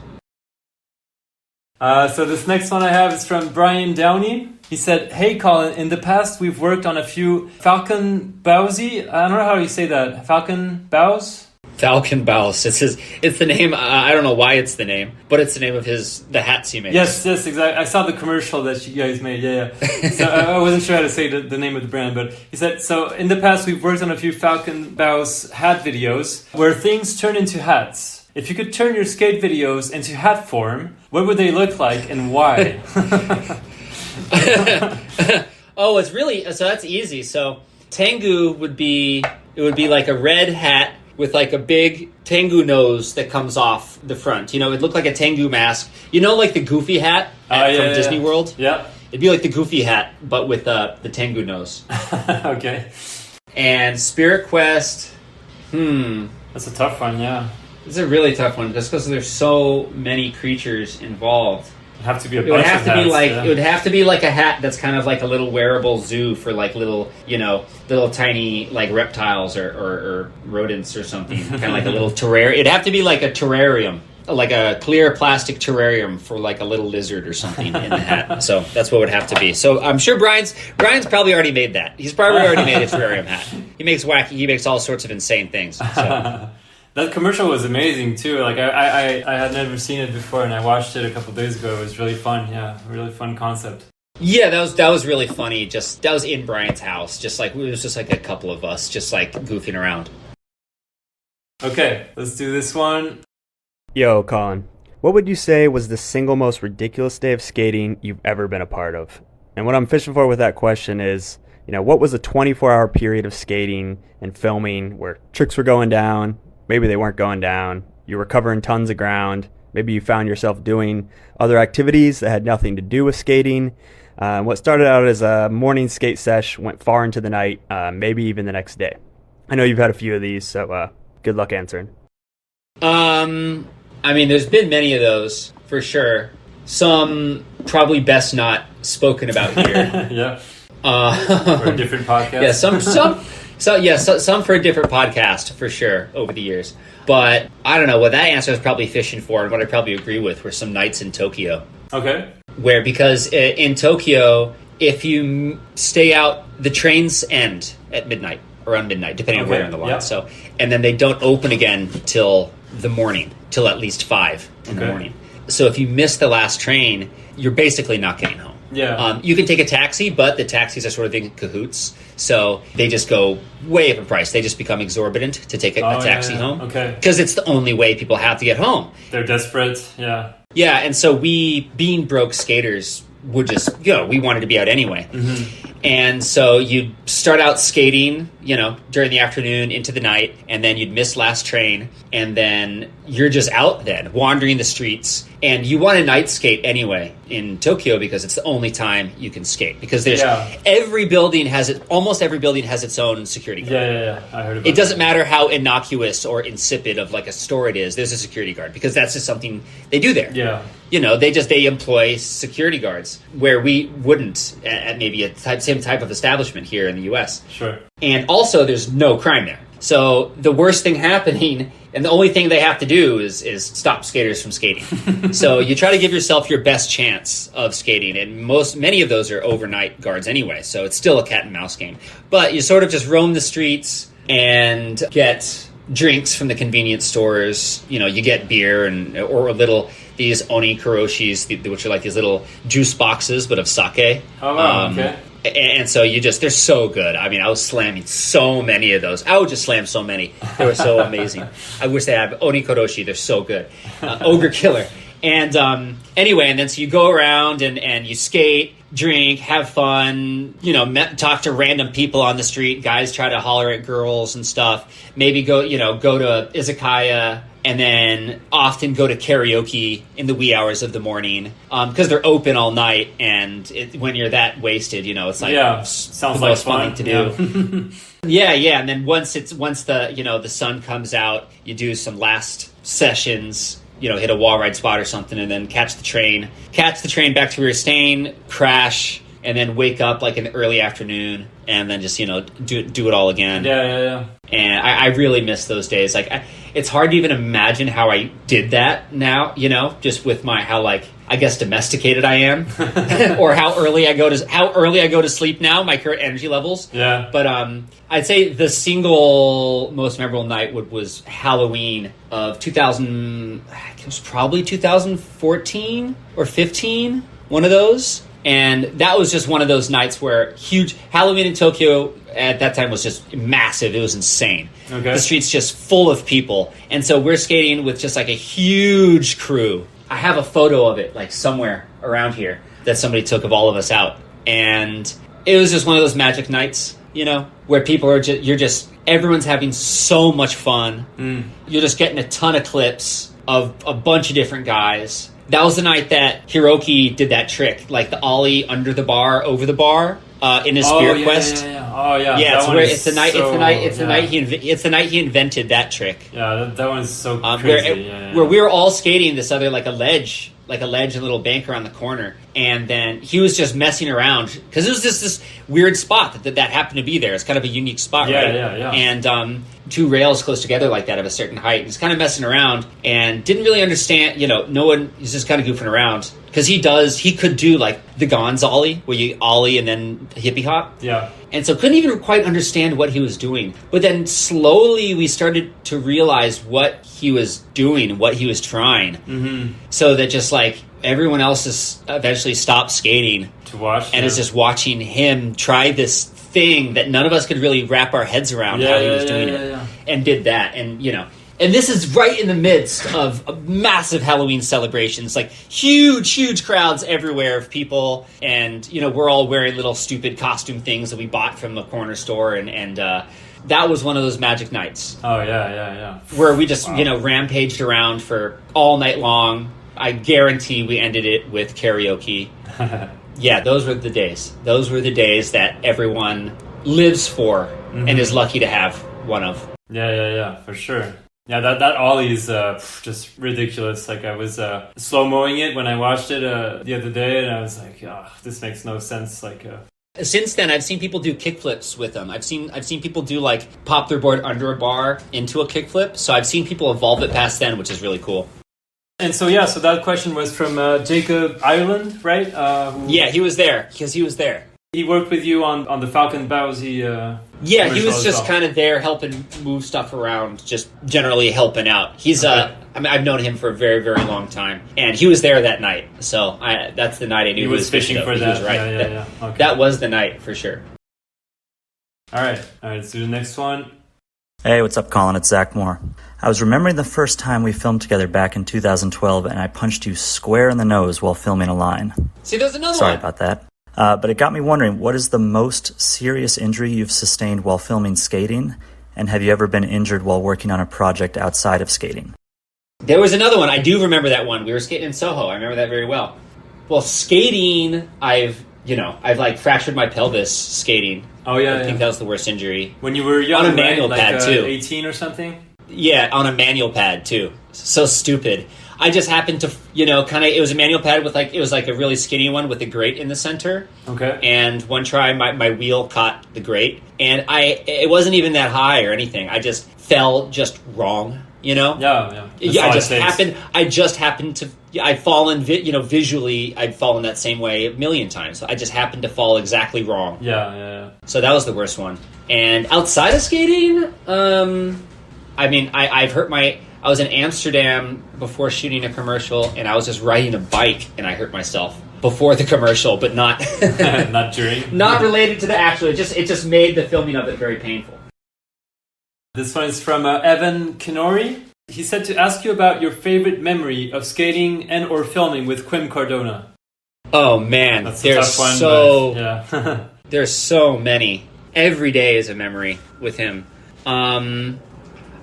So this next one I have is from Brian Downey. He said, "Hey Colin, in the past we've worked on a few Falcon Bowsy. I don't know how you say that. Falcon Bows? Falcon Bows. It's the name. I don't know why it's the name, but it's the name of the hats he makes. Yes, exactly. I saw the commercial that you guys made. Yeah. So I wasn't sure how to say the name of the brand, but he said, so in the past we've worked on a few Falcon Bows hat videos where things turn into hats. If you could turn your skate videos into hat form, what would they look like and why?" Oh, it's really, so that's easy. So Tengu would be like a red hat with like a big Tengu nose that comes off the front. It'd look like a Tengu mask. Like the Goofy hat from Disney World? Yeah. It'd be like the Goofy hat, but with the Tengu nose. Okay. And Spirit Quest, That's a tough one, yeah. It's a really tough one just because there's so many creatures involved. It'd have to be a It would bunch have of to be hats, like yeah. it would have to be like a hat that's kind of like a little wearable zoo for like little tiny like reptiles or rodents or something. Kind of like a little terrarium. It'd have to be like a terrarium, like a clear plastic terrarium for like a little lizard or something in the hat. So that's what it would have to be. So I'm sure Brian's probably already made that. He's probably already made a terrarium hat. He makes all sorts of insane things. So. That commercial was amazing too. Like I had never seen it before, and I watched it a couple of days ago. It was really fun. Yeah, really fun concept. Yeah, that was really funny. Just that was in Brian's house. Just like it was just like a couple of us, just like goofing around. Okay, let's do this one. Yo, Colin, what would you say was the single most ridiculous day of skating you've ever been a part of? And what I'm fishing for with that question is, what was a 24-hour period of skating and filming where tricks were going down? Maybe they weren't going down. You were covering tons of ground. Maybe you found yourself doing other activities that had nothing to do with skating. What started out as a morning skate sesh went far into the night, maybe even the next day. I know you've had a few of these, so good luck answering. There's been many of those, for sure. Some probably best not spoken about here. Yeah. For a different podcast. Yeah, some for a different podcast, for sure, over the years. But I don't know, what that answer is probably fishing for, and what I probably agree with, were some nights in Tokyo. Okay. Because in Tokyo, if you stay out, the trains end at midnight, around midnight, depending on where you're on the line. Yep. So, and then they don't open again till the morning, till at least 5 in the morning. So if you miss the last train, you're basically not getting home. Yeah. You can take a taxi, but the taxis are sort of in cahoots. So they just go way up in price. They just become exorbitant to take a taxi home. Okay. Because it's the only way people have to get home. They're desperate. Yeah. Yeah, and so we, being broke skaters, would just, we wanted to be out anyway. Mm-hmm. And so you'd start out skating, during the afternoon into the night, and then you'd miss last train, and then you're just out then, wandering the streets. And you want to night skate anyway in Tokyo because it's the only time you can skate. Because there's almost every building has its own security guard. Yeah. I heard about it. Doesn't matter how innocuous or insipid of like a store it is, there's a security guard because that's just something they do there. Yeah. They employ security guards where we wouldn't at maybe same type of establishment here in the U.S. Sure. And also there's no crime there. So the worst thing happening, and the only thing they have to do is stop skaters from skating. So you try to give yourself your best chance of skating, and many of those are overnight guards anyway, so it's still a cat and mouse game. But you sort of just roam the streets and get drinks from the convenience stores. You get beer or these oni karoshis, which are like these little juice boxes, but of sake. Oh, wow, okay. And so they're so good. I was slamming so many of those. I would just slam so many. They were so amazing. I wish they had Oni Koroshi. They're so good. Ogre Killer. And anyway, and then so you go around and you skate, drink, have fun, talk to random people on the street. Guys try to holler at girls and stuff. Maybe go to izakaya, and then often go to karaoke in the wee hours of the morning because they're open all night. And when you're that wasted, it's like sounds the like most fun thing to do. Yeah. And then once the sun comes out, you do some last sessions. Hit a wall ride spot or something, and then catch the train back to where you're staying, crash, and then wake up like in the early afternoon and then just, do it all again. Yeah. And I really miss those days. Like, it's hard to even imagine how I did that now, just with how I guess domesticated I am, or how early I go to sleep now, my current energy levels. Yeah. But I'd say the single most memorable night was Halloween of 2000. It was probably 2014 or 15, one of those. And that was just one of those nights where huge Halloween in Tokyo at that time was just massive. It was insane. Okay. The streets just full of people. And so we're skating with just like a huge crew. I have a photo of it like somewhere around here that somebody took of all of us out. And it was just one of those magic nights, where people are everyone's having so much fun. You're just getting a ton of clips of a bunch of different guys. That was the night that Hiroki did that trick, like the ollie under the bar, over the bar, in his Spirit Quest. Oh yeah. Yeah, it's the night he invented that trick. Yeah, that one's so crazy. Where we were all skating this other like a ledge and a little bank around the corner, and then he was just messing around because it was just this weird spot that happened to be there. It's kind of a unique spot, right? Yeah. And two rails close together like that of a certain height. He's kind of messing around and didn't really understand. No one. He's just kind of goofing around because he could do like the Gonz ollie where you ollie and then hippie hop. Yeah. And so couldn't even quite understand what he was doing. But then slowly we started to realize what he was doing and what he was trying. Mm-hmm. So that just like everyone else has eventually stopped skating to watch and is just watching him try this thing that none of us could really wrap our heads around how he was doing it. And did that. And, and this is right in the midst of massive Halloween celebrations, like huge crowds everywhere of people. And, we're all wearing little stupid costume things that we bought from the corner store. And that was one of those magic nights. Oh, yeah. Where we just, rampaged around for all night long. I guarantee we ended it with karaoke. Yeah, those were the days. Those were the days that everyone lives for and is lucky to have one of. Yeah, for sure. Yeah, that ollie is just ridiculous. Like I was slow-moing it when I watched it the other day, and I was like, this makes no sense. Like, since then, I've seen people do kickflips with them. I've seen people do like pop their board under a bar into a kickflip. So I've seen people evolve it past then, which is really cool. And so that question was from Jacob Ireland, right? Yeah, he was there because he was there. He worked with you on the Falcon Bowsy. Yeah, he was just kind of there helping move stuff around, just generally helping out. He's I've known him for a very, very long time, and he was there that night. So that's the night I knew he was fishing for that. He was right. Yeah. Okay. That was the night for sure. All right. Let's do the next one. Hey, what's up, Colin? It's Zach Moore. I was remembering the first time we filmed together back in 2012, and I punched you square in the nose while filming a line. See, there's another Sorry one. about that. But it got me wondering, what is the most serious injury you've sustained while filming skating? And have you ever been injured while working on a project outside of skating? There was another one. I do remember that one. We were skating in Soho. I remember that very well. Well, skating, I've like fractured my pelvis skating. Oh, yeah. I think that was the worst injury. When you were young, on a manual pad, too. 18 or something? Yeah, on a manual pad, too. So stupid. I just happened to, it was a manual pad with it was like a really skinny one with a grate in the center. Okay. And one try, my wheel caught the grate. And it wasn't even that high or anything. I just fell just wrong, Yeah. I just happened to, I'd fallen, visually, I'd fallen that same way a million times. I just happened to fall exactly wrong. Yeah. So that was the worst one. And outside of skating, I've hurt I was in Amsterdam before shooting a commercial, and I was just riding a bike, and I hurt myself before the commercial, but not not during. Not related to the actual. It just made the filming of it very painful. This one is from Evan Kenori. He said to ask you about your favorite memory of skating and or filming with Quim Cardona. Oh man, that's a tough one, yeah. There's so many. Every day is a memory with him.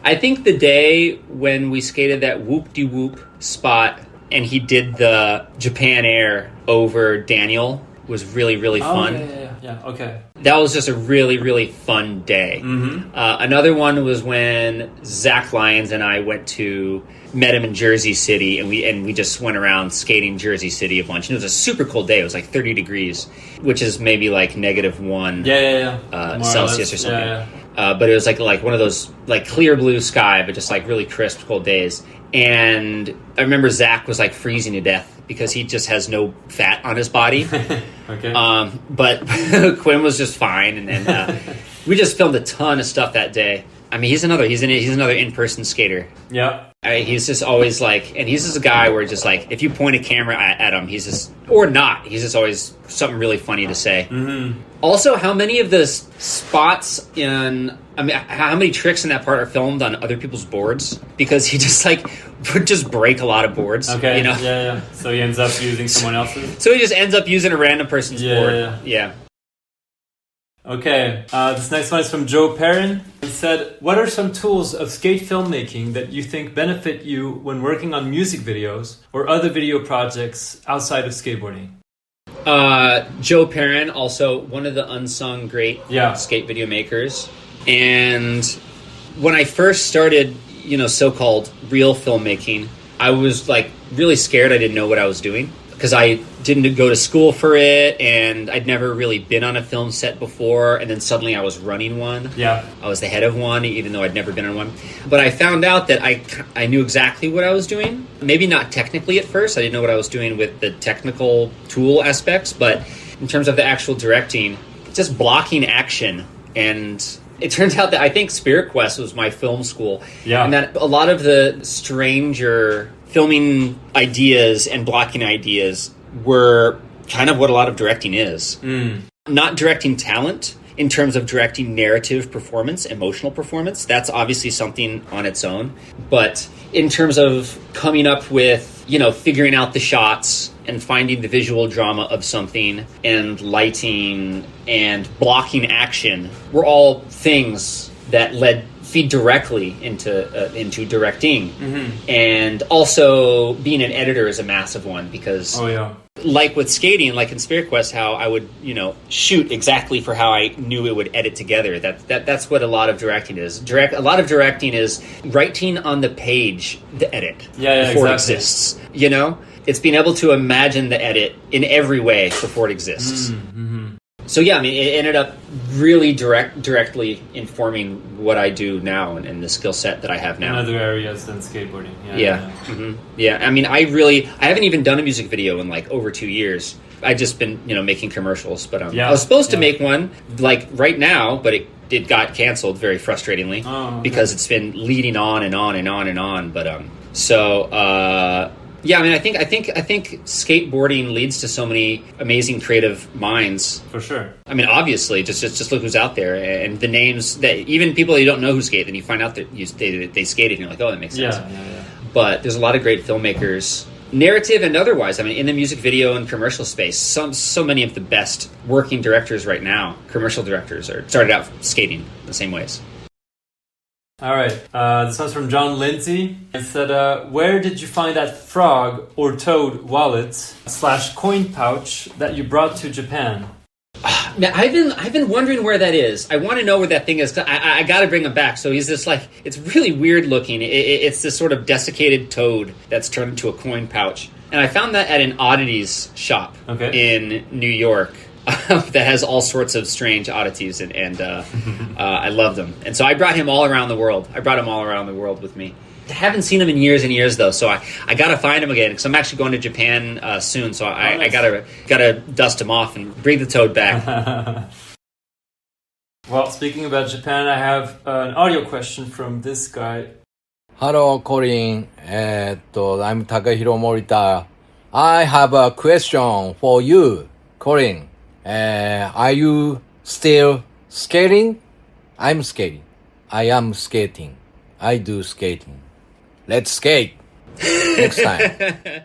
I think the day when we skated that whoop-de-whoop spot and he did the Japan Air over Daniel was really, really fun. Yeah. Yeah. Okay. That was just a really, really fun day. Another one was when Zach Lyons and I met him in Jersey City, and we just went around skating Jersey City a bunch. And it was a super cold day. It was like 30 degrees, which is maybe like -1 Celsius or something. But it was like one of those like clear blue sky, but just like really crisp cold days. And I remember Zach was like freezing to death because he just has no fat on his body. Okay. But Quinn was just fine, and we just filmed a ton of stuff that day. I mean, he's another in-person skater. Yeah. He's just always like, and he's just a guy where just like, if you point a camera at him, he's just always something really funny to say. Also, how many of the spots how many tricks in that part are filmed on other people's boards? Because he just like would just break a lot of boards. Okay. You know? Yeah. So he ends up using someone else's. So he just ends up using a random person's board. Yeah. Okay, this next one is from Joe Perrin. He said, what are some tools of skate filmmaking that you think benefit you when working on music videos or other video projects outside of skateboarding? Joe Perrin, also one of the unsung great skate video makers. And when I first started, so-called real filmmaking, I was like really scared. I didn't know what I was doing, because I didn't go to school for it, and I'd never really been on a film set before, and then suddenly I was running one. Yeah. I was the head of one, even though I'd never been on one. But I found out that I knew exactly what I was doing. Maybe not technically at first. I didn't know what I was doing with the technical tool aspects, but in terms of the actual directing, just blocking action. And it turns out that I think Spirit Quest was my film school. Yeah. And that a lot of the stranger filming ideas and blocking ideas were kind of what a lot of directing is. Not directing talent in terms of directing narrative performance, emotional performance. That's obviously something on its own. But in terms of coming up with, figuring out the shots and finding the visual drama of something and lighting and blocking action were all things that feed directly into directing. And also being an editor is a massive one, because like with skating, like in Spirit Quest, how I would shoot exactly for how I knew it would edit together. That's what a lot of directing is. A lot of directing is writing on the page the edit before it exists. It's being able to imagine the edit in every way before it exists. So yeah, I mean, it ended up really directly informing what I do now and the skill set that I have now. In other areas than skateboarding. Yeah. I mean, I haven't even done a music video in like over 2 years. I've just been, making commercials, but I was supposed to make one like right now, but it got canceled very frustratingly because it's been leading on and on and on and on. But yeah, I mean, I think skateboarding leads to so many amazing creative minds. For sure. I mean, obviously, just look who's out there, and the names that even people you don't know who skate, then you find out that they skated, and you're like, oh, that makes sense. Yeah. But there's a lot of great filmmakers, narrative and otherwise. I mean, in the music video and commercial space, so many of the best working directors right now, commercial directors, started out skating the same ways. All right. This one's from John Lindsay. It said, where did you find that frog or toad wallet / coin pouch that you brought to Japan? Now, I've been wondering where that is. I want to know where that thing is. I got to bring him back. So he's this it's really weird looking. It's this sort of desiccated toad that's turned into a coin pouch. And I found that at an oddities shop in New York. That has all sorts of strange oddities, and I love them. And so I brought him all around the world. With me. I haven't seen him in years and years, though, so I got to find him again, because I'm actually going to Japan soon, so I gotta dust him off and bring the toad back. Well, speaking about Japan, I have an audio question from this guy. Hello, Colin. I'm Takahiro Morita. I have a question for you, Colin. Are you still skating? I'm skating. I am skating. I do skating. Let's skate next time.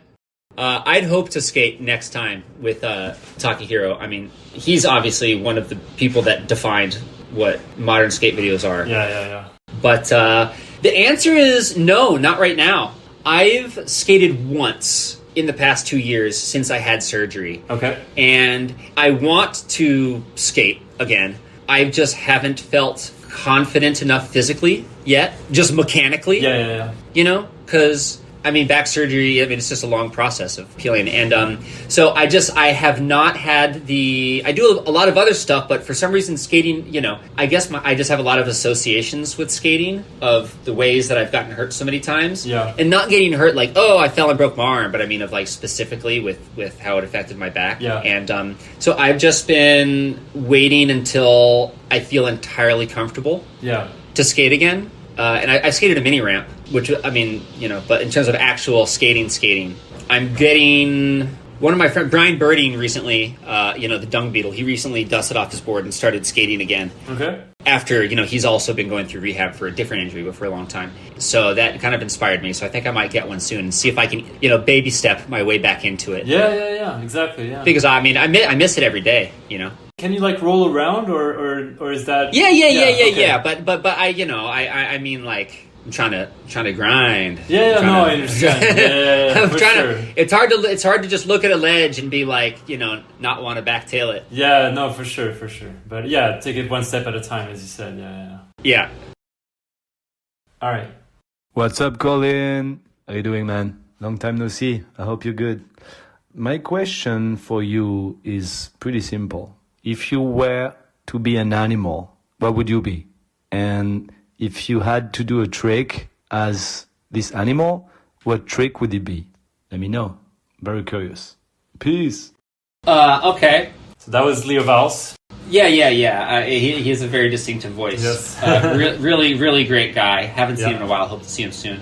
I'd hope to skate next time with Takahiro. I mean, he's obviously one of the people that defined what modern skate videos are. Yeah. But the answer is no, not right now. I've skated once in the past 2 years since I had surgery. Okay. And I want to skate again. I just haven't felt confident enough physically yet, just mechanically. Yeah. You know, because I mean, back surgery, I mean, it's just a long process of healing. And so I have not had I do a lot of other stuff, but for some reason skating, you know, I guess I just have a lot of associations with skating of the ways that I've gotten hurt so many times. Yeah. And not getting hurt like, oh, I fell and broke my arm, but I mean of like specifically with how it affected my back. Yeah. And so I've just been waiting until I feel entirely comfortable to skate again. And I skated a mini ramp, which, I mean, you know, but in terms of actual skating, I'm getting one of my friends, Brian Birding, recently, you know, the dung beetle, he recently dusted off his board and started skating again. Okay. After, you know, he's also been going through rehab for a different injury, but for a long time. So that kind of inspired me. So I think I might get one soon and see if I can, you know, baby step my way back into it. Yeah, exactly, yeah. Because, I mean, I miss it every day, you know. Can you like roll around or is that? Yeah. But I, you know, I mean, like, I'm trying to grind. I understand. Yeah, for sure. It's hard to just look at a ledge and be like, you know, not want to backtail it. Yeah, no, for sure. But yeah, take it one step at a time, as you said. Yeah. All right. What's up, Colin? How you doing, man? Long time no see. I hope you're good. My question for you is pretty simple. If you were to be an animal, what would you be? And if you had to do a trick as this animal, what trick would it be? Let me know. Very curious. Peace. Okay. So that was Léo Valls. Yeah. He has a very distinctive voice. Yes. Really great guy. Haven't seen him in a while. Hope to see him soon.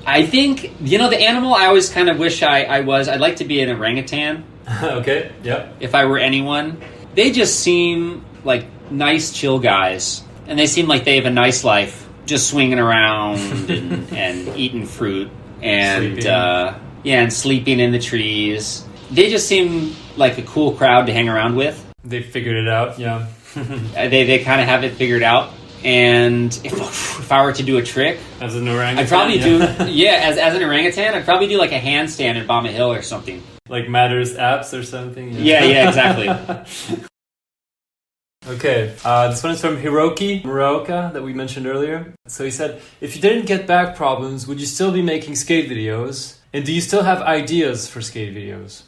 I think, you know, the animal I always kind of wish I was. I'd like to be an orangutan. Okay, yeah. If I were anyone. They just seem like nice, chill guys. And they seem like they have a nice life, just swinging around and eating fruit and and sleeping in the trees. They just seem like a cool crowd to hang around with. They figured it out, yeah. They kind of have it figured out. And if I were to do a trick, as an orangutan, I'd probably do as an orangutan, I'd probably do like a handstand in Bomba Hill or something. Like Matters apps or something? Yeah, exactly. Okay, this one is from Hiroki Muraoka that we mentioned earlier. So he said, if you didn't get back problems, would you still be making skate videos? And do you still have ideas for skate videos?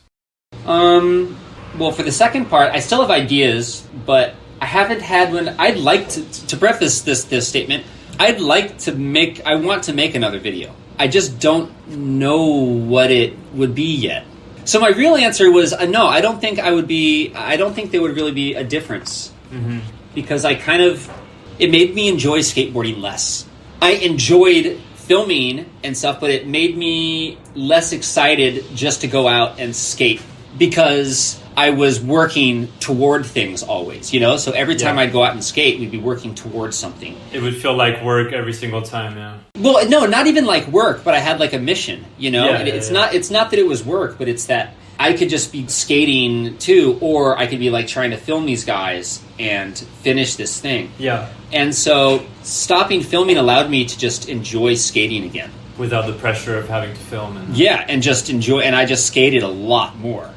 Well, for the second part, I still have ideas, but I haven't had one. I'd like to preface this statement, I want to make another video. I just don't know what it would be yet. So my real answer was no. I don't think there would really be a difference, because it made me enjoy skateboarding less. I enjoyed filming and stuff, but it made me less excited just to go out and skate because I was working toward things always, you know? So every time I'd go out and skate, we'd be working towards something. It would feel like work every single time, yeah. Well, no, not even like work, but I had like a mission, you know? It's not that it was work, but it's that I could just be skating too, or I could be like trying to film these guys and finish this thing. Yeah. And so stopping filming allowed me to just enjoy skating again. Without the pressure of having to film. And just enjoy, and I just skated a lot more.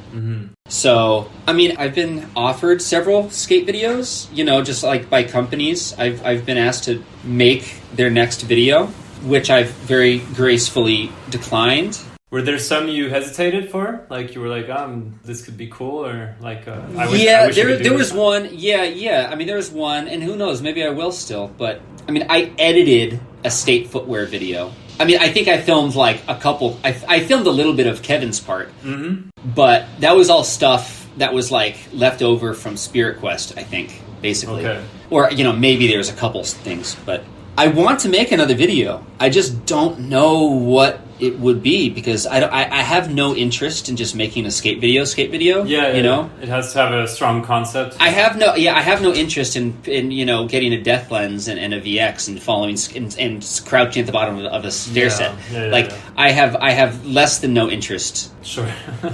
So, I mean, I've been offered several skate videos, you know, just like by companies. I've been asked to make their next video, which I've very gracefully declined. Were there some you hesitated for? Like you were like, this could be cool, or like, I wish there was one. Yeah. I mean, there was one, and who knows, maybe I will still. But I mean, I edited a skate footwear video. I mean, I think I filmed like a couple. I filmed a little bit of Kevin's part, but that was all stuff that was like left over from Spirit Quest, I think, basically. Okay. Or, you know, maybe there's a couple things, but I want to make another video. I just don't know what it would be because I have no interest in just making a skate video. Yeah, you know, it has to have a strong concept. I have no interest in you know, getting a depth lens and a VX and following and crouching at the bottom of a stair set. I have less than no interest. Sure.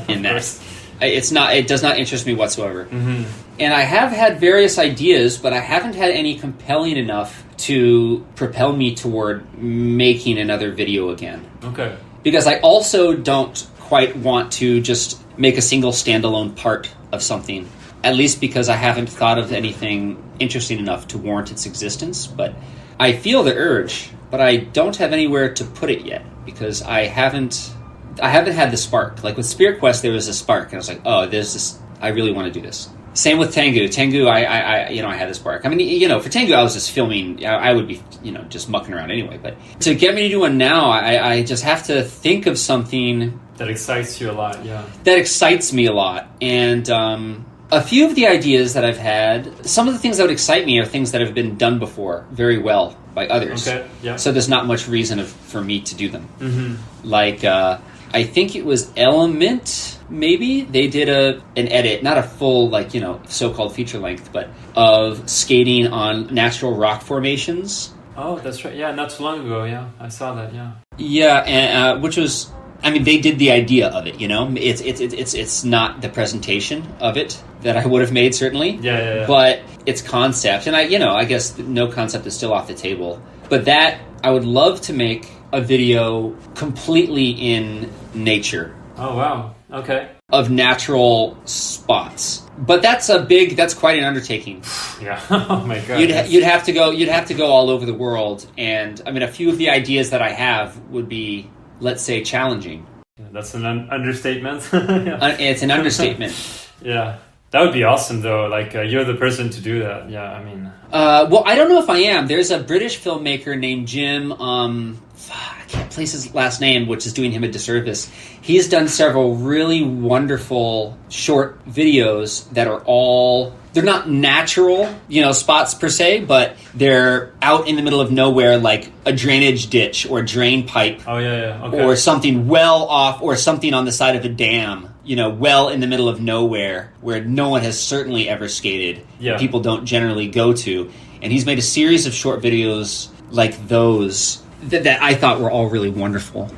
In that. It does not interest me whatsoever. And I have had various ideas, but I haven't had any compelling enough to propel me toward making another video again. Okay. Because I also don't quite want to just make a single standalone part of something, at least because I haven't thought of anything interesting enough to warrant its existence. But I feel the urge, but I don't have anywhere to put it yet because I haven't had the spark. Like with Spirit Quest, there was a spark, and I was like, oh, there's this. I really want to do this. Same with Tengu. Tengu, I had the spark. I mean, for Tengu, I was just filming. I would be, just mucking around anyway. But to get me to do one now, I just have to think of something That excites you a lot, yeah. that excites me a lot. And a few of the ideas that I've had, some of the things that would excite me are things that have been done before very well by others. Okay, yeah. So there's not much reason for me to do them. Mm-hmm. Like, I think it was Element, maybe? They did an edit, not a full, so-called feature length, but of skating on natural rock formations. Oh, that's right. Yeah, not too long ago, yeah. I saw that, yeah. Yeah, and which was... they did the idea of it, It's not the presentation of it that I would have made, certainly. Yeah. But its concept, and I guess no concept is still off the table. But that, I would love to make a video completely in nature. Oh, wow. Okay. Of natural spots. But that's quite an undertaking. Yeah. Oh my God. You'd have to go all over the world, and a few of the ideas that I have would be, let's say, challenging. Yeah, that's an understatement. It's an understatement. Yeah. That would be awesome, though. You're the person to do that. Yeah, well, I don't know if I am. There's a British filmmaker named Jim, I can't place his last name, which is doing him a disservice. He's done several really wonderful short videos that are all... They're not natural, spots per se, but they're out in the middle of nowhere, like a drainage ditch or a drain pipe. Oh, yeah. Okay. Or something well off, or something on the side of a dam, well in the middle of nowhere, where no one has certainly ever skated. Yeah. People don't generally go to. And he's made a series of short videos like those that I thought were all really wonderful.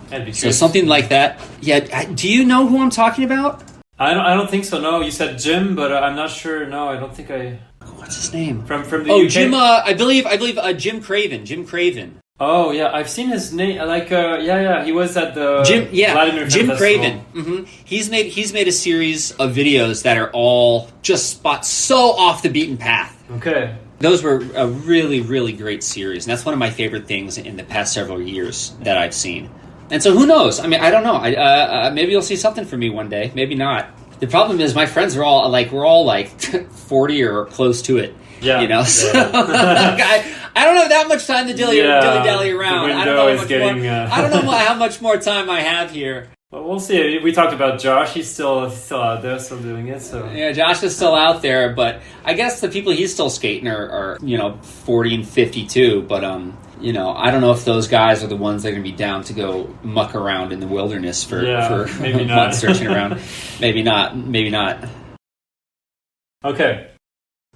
That'd be so something like that. Yeah. Do you know who I'm talking about? I don't think so. No, you said Jim, but I'm not sure. No, I don't think I. What's his name? From the UK? Jim. I believe Jim Craven. Jim Craven. Oh yeah, I've seen his name. He was at the Vladimir Jim Festival. Craven. Mm-hmm. He's made a series of videos that are all just spots so off the beaten path. Okay. Those were a really, really great series, and that's one of my favorite things in the past several years that I've seen. And so who knows? I don't know. Maybe you'll see something from me one day. Maybe not. The problem is my friends are all we're all 40 or close to it. Yeah. So I don't have that much time to dilly-dally around. I don't know how much more time I have here. Well, we'll see. We talked about Josh. He's still out there, still doing it. So yeah, Josh is still out there, but I guess the people he's still skating are 40 and 52. But I don't know if those guys are the ones that are going to be down to go muck around in the wilderness for maybe not months searching around. Maybe not. Okay.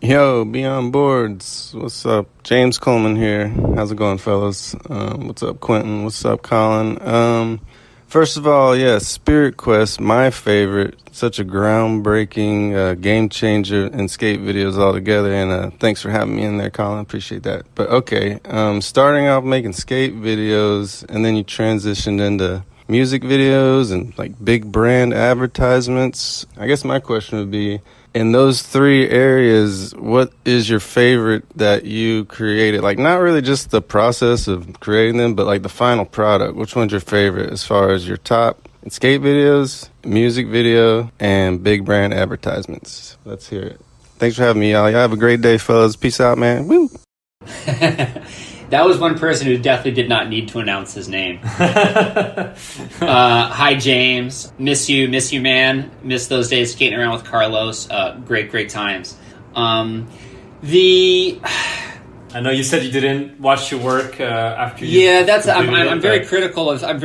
Yo, Beyond Boards. What's up? James Coleman here. How's it going, fellas? What's up, Quentin? What's up, Colin? First of all, Spirit Quest, my favorite. Such a groundbreaking game changer in skate videos altogether. And thanks for having me in there, Colin. Appreciate that. But okay, starting off making skate videos, and then you transitioned into music videos and big brand advertisements. I guess my question would be, in those three areas, what is your favorite that you created? Not really just the process of creating them, but the final product. Which one's your favorite as far as your top in skate videos, music video, and big brand advertisements? Let's hear it. Thanks for having me, y'all. Y'all have a great day, fellas. Peace out, man. Woo! That was one person who definitely did not need to announce his name. Hi, James. Miss you, man. Miss those days skating around with Carlos. Great times. I know you said you didn't watch your work after you... Yeah, I'm very critical of... I'm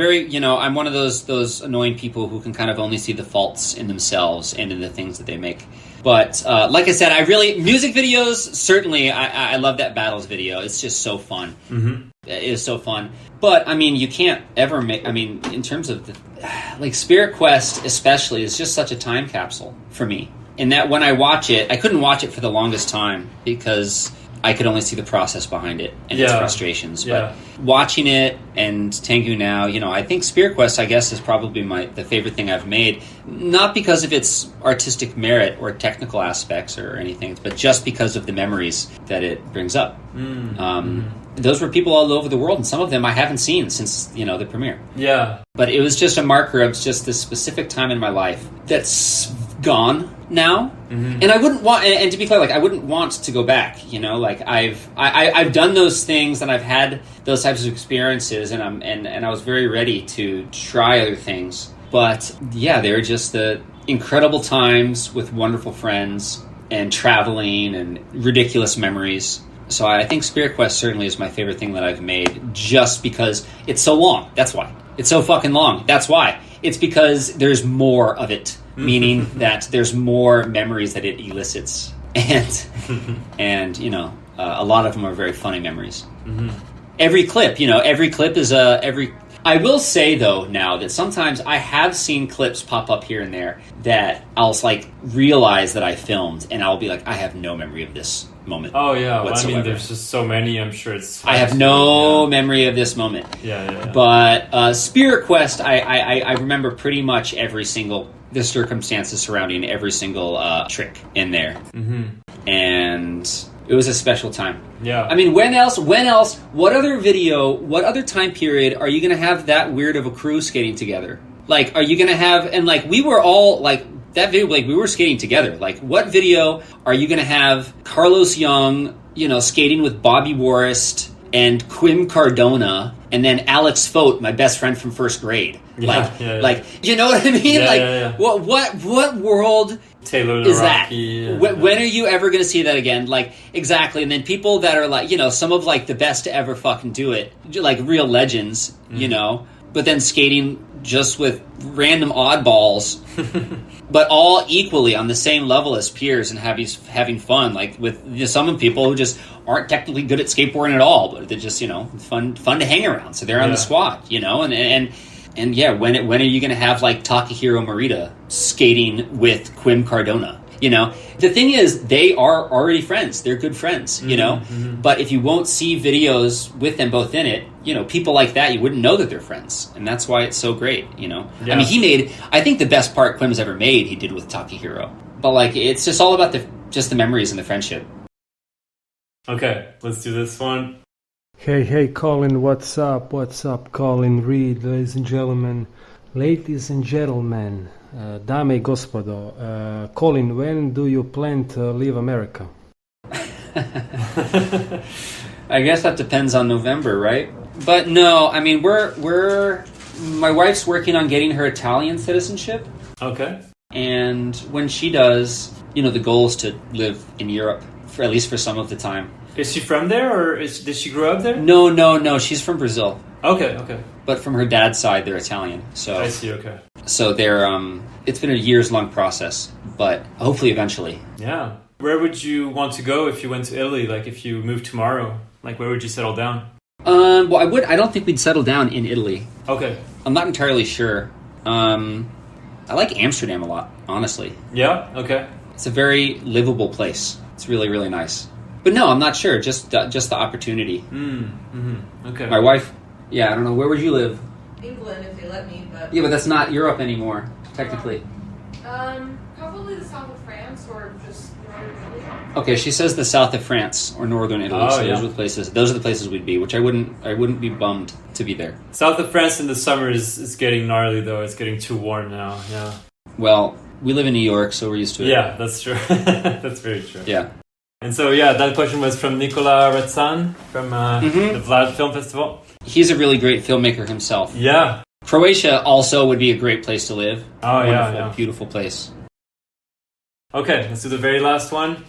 one of those annoying people who can kind of only see the faults in themselves and in the things that they make. But like I said, music videos, certainly, I love that Battles video. It's just so fun. Mm-hmm. It is so fun. But, you can't ever make... in terms of Spirit Quest especially is just such a time capsule for me. In that when I watch it, I couldn't watch it for the longest time because I could only see the process behind it and its frustrations. Yeah. But watching it and Tengu now, I think Spirit Quest, I guess, is probably the favorite thing I've made. Not because of its artistic merit or technical aspects or anything, but just because of the memories that it brings up. Those were people all over the world, and some of them I haven't seen since, the premiere. Yeah. But it was just a marker of just this specific time in my life that's gone now. And I wouldn't want, and to be clear, I wouldn't want to go back, I've done those things and I've had those types of experiences, and I was very ready to try other things. But yeah, they were just the incredible times with wonderful friends and traveling and ridiculous memories. So I think Spirit Quest certainly is my favorite thing that I've made, just because it's so long. That's why. It's so fucking long. That's why. It's because there's more of it, meaning that there's more memories that it elicits. And a lot of them are very funny memories. Every clip is I will say, though, now that sometimes I have seen clips pop up here and there that I'll realize that I filmed, and I'll be like, I have no memory of this moment. Oh yeah, whatsoever. there's just so many. I'm sure it's. I have no memory of this moment. Yeah. But Spirit Quest, I remember pretty much the circumstances surrounding every single trick in there, and it was a special time. Yeah. I mean, when else? What other time period are you going to have that weird of a crew skating together? Are you going to have, and we were all that video, we were skating together. What video are you going to have Carlos Young, skating with Bobby Warist and Quim Cardona, and then Alex Fogt, my best friend from first grade? You know what I mean? What world Taylor is that? Yeah. When are you ever going to see that again? Exactly. And then people that are some of the best to ever fucking do it, real legends, but then skating just with random oddballs, but all equally on the same level as peers and having fun, with some people who just aren't technically good at skateboarding at all, but they're just fun to hang around. So they're on the squad, and yeah, when are you going to have Takahiro Morita skating with Quim Cardona? The thing is, they are already friends. They're good friends, But if you won't see videos with them both in it, people like that, you wouldn't know that they're friends. And that's why it's so great, Yeah. I mean, he made, I think the best part Quim's ever made, he did with Takahiro. But it's just all about the memories and the friendship. Okay, let's do this one. Hey, Colin, what's up? What's up, Colin Read, ladies and gentlemen. Ladies and gentlemen, dame y gospodo, Colin, when do you plan to leave America? I guess that depends on November, right? But no, I mean, my wife's working on getting her Italian citizenship. Okay. And when she does, the goal is to live in Europe, at least for some of the time. Is she from there, or did she grow up there? No, she's from Brazil. Okay. But from her dad's side, they're Italian. So I see, okay. So they're, it's been a years-long process, but hopefully eventually. Yeah. Where would you want to go if you went to Italy? If you moved tomorrow, where would you settle down? Well, I don't think we'd settle down in Italy. Okay. I'm not entirely sure. I like Amsterdam a lot, honestly. Yeah? Okay. It's a very livable place. It's really, really nice. But no, I'm not sure. Just the opportunity. Okay. My wife, I don't know. Where would you live? England, if they let me. But yeah, but that's not Europe anymore, technically. Probably the south of France or just northern Italy. Okay, she says the south of France or northern Italy. So yeah. Those are the places we'd be, which I wouldn't be bummed to be there. South of France in the summer is getting gnarly though. It's getting too warm now. Yeah. Well, we live in New York, so we're used to it. Yeah, that's true. That's very true. Yeah. And so, that question was from Nikola Racan from the Vlad Film Festival. He's a really great filmmaker himself. Yeah. Croatia also would be a great place to live. Oh, Wonderful, yeah. Beautiful place. Okay, let's do the very last one.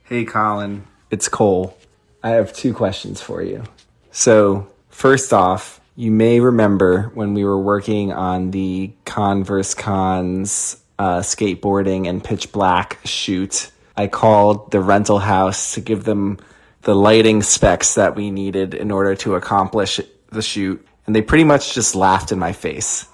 Hey, Colin. It's Cole. I have 2 questions for you. So, first off, you may remember when we were working on the Converse Cons skateboarding and pitch black shoot, I called the rental house to give them the lighting specs that we needed in order to accomplish the shoot. And they pretty much just laughed in my face.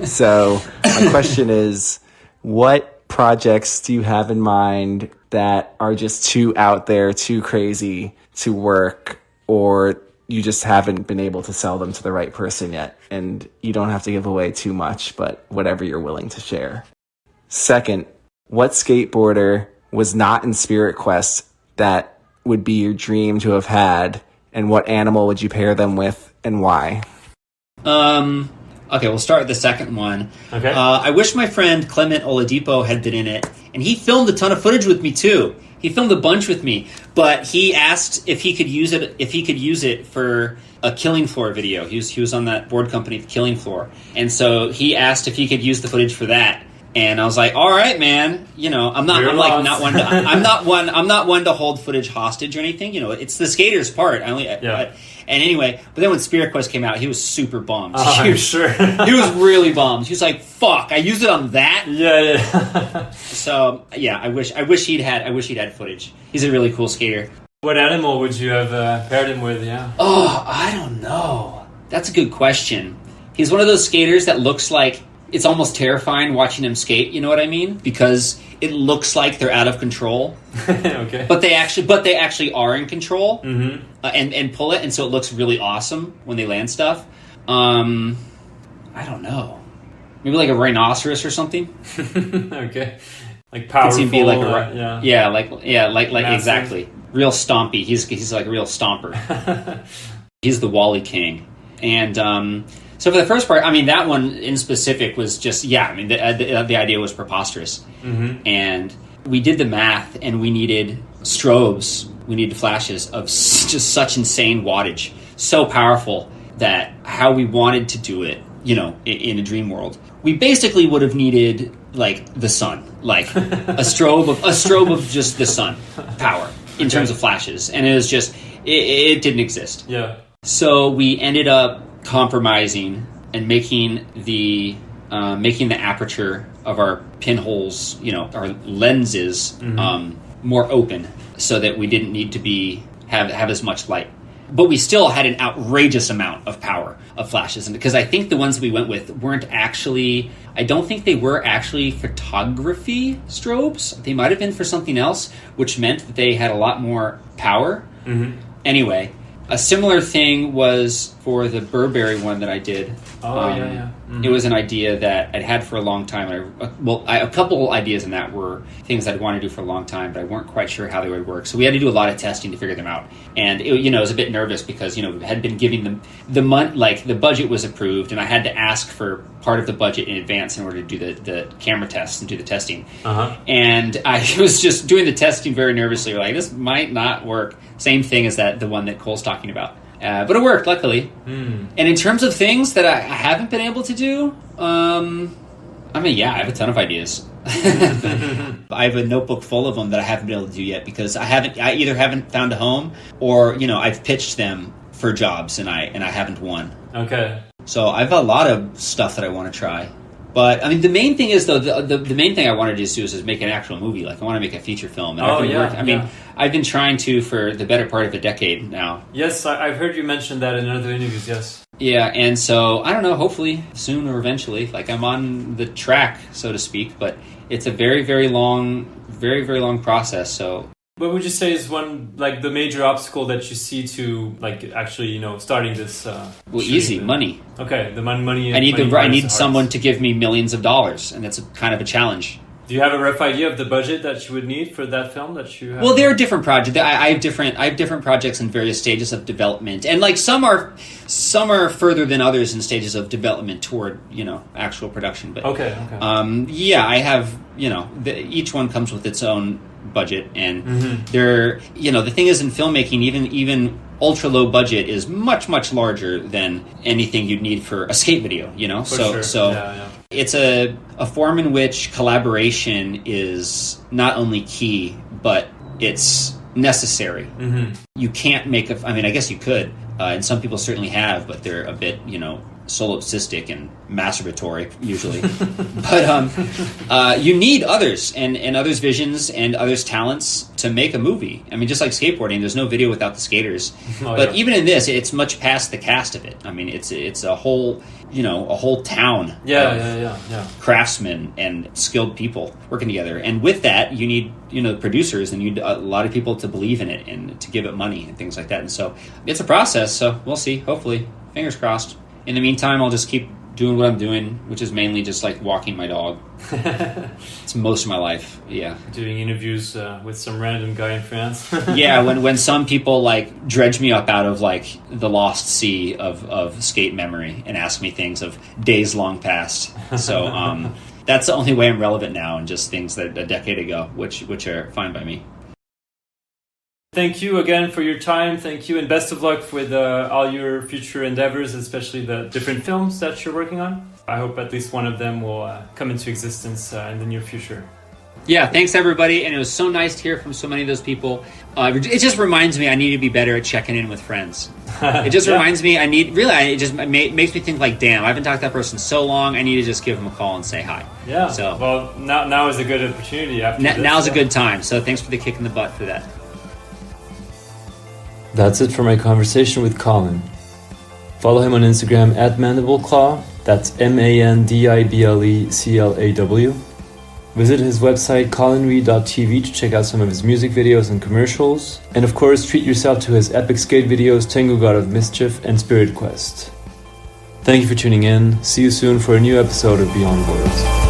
So my question is, what projects do you have in mind that are just too out there, too crazy to work, or you just haven't been able to sell them to the right person yet? And you don't have to give away too much, but whatever you're willing to share. Second, what skateboarder was not in Spirit Quest that would be your dream to have had, and what animal would you pair them with, and why? Okay, we'll start with the second one. Okay. I wish my friend Clement Oladipo had been in it, and he filmed a ton of footage with me too. He filmed a bunch with me, but he asked if he could use it for a Killing Floor video. He was on that board company, the Killing Floor, and so he asked if he could use the footage for that. And I was like, all right, man. You know, I'm not one to hold footage hostage or anything. You know, it's the skater's part. And anyway, but then when Spirit Quest came out, he was super bummed. I'm sure. He was really bummed. He was like, fuck, I used it on that? Yeah. So, yeah, I wish he'd had footage. He's a really cool skater. What animal would you have paired him with, yeah? Oh, I don't know. That's a good question. He's one of those skaters that looks like it's almost terrifying watching him skate, you know what I mean? Because it looks like they're out of control. Okay. But they actually are in control. Mm-hmm. And pull it, and so it looks really awesome when they land stuff. I don't know. Maybe like a rhinoceros or something. Okay. Like powerful. Could be like Massive. exactly. Real stompy. He's like a real stomper. He's the Wally King. And so for the first part, I mean, that one in specific was just, the idea was preposterous. Mm-hmm. And we did the math, and we needed strobes. We needed flashes of just such insane wattage. So powerful that how we wanted to do it, you know, in a dream world, we basically would have needed, like, the sun. Like, a strobe of just the sun power in terms of flashes. And it was just, it didn't exist. Yeah. So we ended up compromising and making the aperture of our pinholes, you know, our lenses, more open, so that we didn't need to have as much light. But we still had an outrageous amount of power of flashes, and because I think the ones we went with I don't think they were actually photography strobes. They might have been for something else, which meant that they had a lot more power. Mm-hmm. Anyway. A similar thing was for the Burberry one that I did. Mm-hmm. It was an idea that I'd had for a long time. A couple ideas in that were things I'd want to do for a long time, but I weren't quite sure how they would work. So we had to do a lot of testing to figure them out. And it was a bit nervous because, we had been giving them the month, like the budget was approved, and I had to ask for part of the budget in advance in order to do the camera tests and do the testing. Uh-huh. And I was just doing the testing very nervously. Like, this might not work. Same thing as the one that Cole's talking about. But it worked, luckily. Mm. And in terms of things that I haven't been able to do, I have a ton of ideas. I have a notebook full of them that I haven't been able to do yet because I either haven't found a home or, I've pitched them for jobs and I haven't won. Okay. So I've a lot of stuff that I want to try. But, I mean, the main thing is, though, the main thing I wanted to do is make an actual movie. Like, I want to make a feature film. And I've been trying to for the better part of a decade now. Yes, I've heard you mention that in other interviews, yes. Yeah, and so, I don't know, hopefully, soon or eventually. Like, I'm on the track, so to speak, but it's a very, very long process, so... What would you say is the major obstacle that you see to actually starting this? Easy money. Okay, the money. I need someone to give me millions of dollars, and that's kind of a challenge. Do you have a rough idea of the budget that you would need for that film that you have? Well, there are different projects. I have different projects in various stages of development, and some are further than others in stages of development toward actual production. But okay. I have each one comes with its own budget, and the thing is in filmmaking, even ultra low budget is much larger than anything you'd need for a skate video. It's a form in which collaboration is not only key, but it's necessary. You can't make I guess you could, and some people certainly have, but they're a bit solipsistic and masturbatory usually. But you need others and others' visions and others' talents to make a movie. I mean, just like skateboarding, there's no video without the skaters. But even in this, it's much past the cast of it. I mean, it's a whole, a whole town of craftsmen and skilled people working together. And with that, you need, producers, and you need a lot of people to believe in it and to give it money and things like that. And so it's a process. So we'll see. Hopefully, fingers crossed. In the meantime, I'll just keep doing what I'm doing, which is mainly just like walking my dog. It's most of my life. Yeah. Doing interviews with some random guy in France. Yeah, when some people like dredge me up out of like the lost sea of skate memory and ask me things of days long past. So that's the only way I'm relevant now, and just things that a decade ago, which are fine by me. Thank you again for your time. Thank you, and best of luck with all your future endeavors, especially the different films that you're working on. I hope at least one of them will come into existence in the near future. Yeah, thanks everybody, and it was so nice to hear from so many of those people. It just reminds me I need to be better at checking in with friends. It just reminds me it just makes me think like, damn, I haven't talked to that person so long, I need to just give them a call and say hi. Yeah, so well, now is a good opportunity. Now's a good time, so thanks for the kick in the butt for that. That's it for my conversation with Colin. Follow him on Instagram at Mandible Claw. That's MANDIBLECLAW. Visit his website colinread.tv to check out some of his music videos and commercials. And of course, treat yourself to his epic skate videos Tengu, God of Mischief, and Spirit Quest. Thank you for tuning in. See you soon for a new episode of Beyond Boards.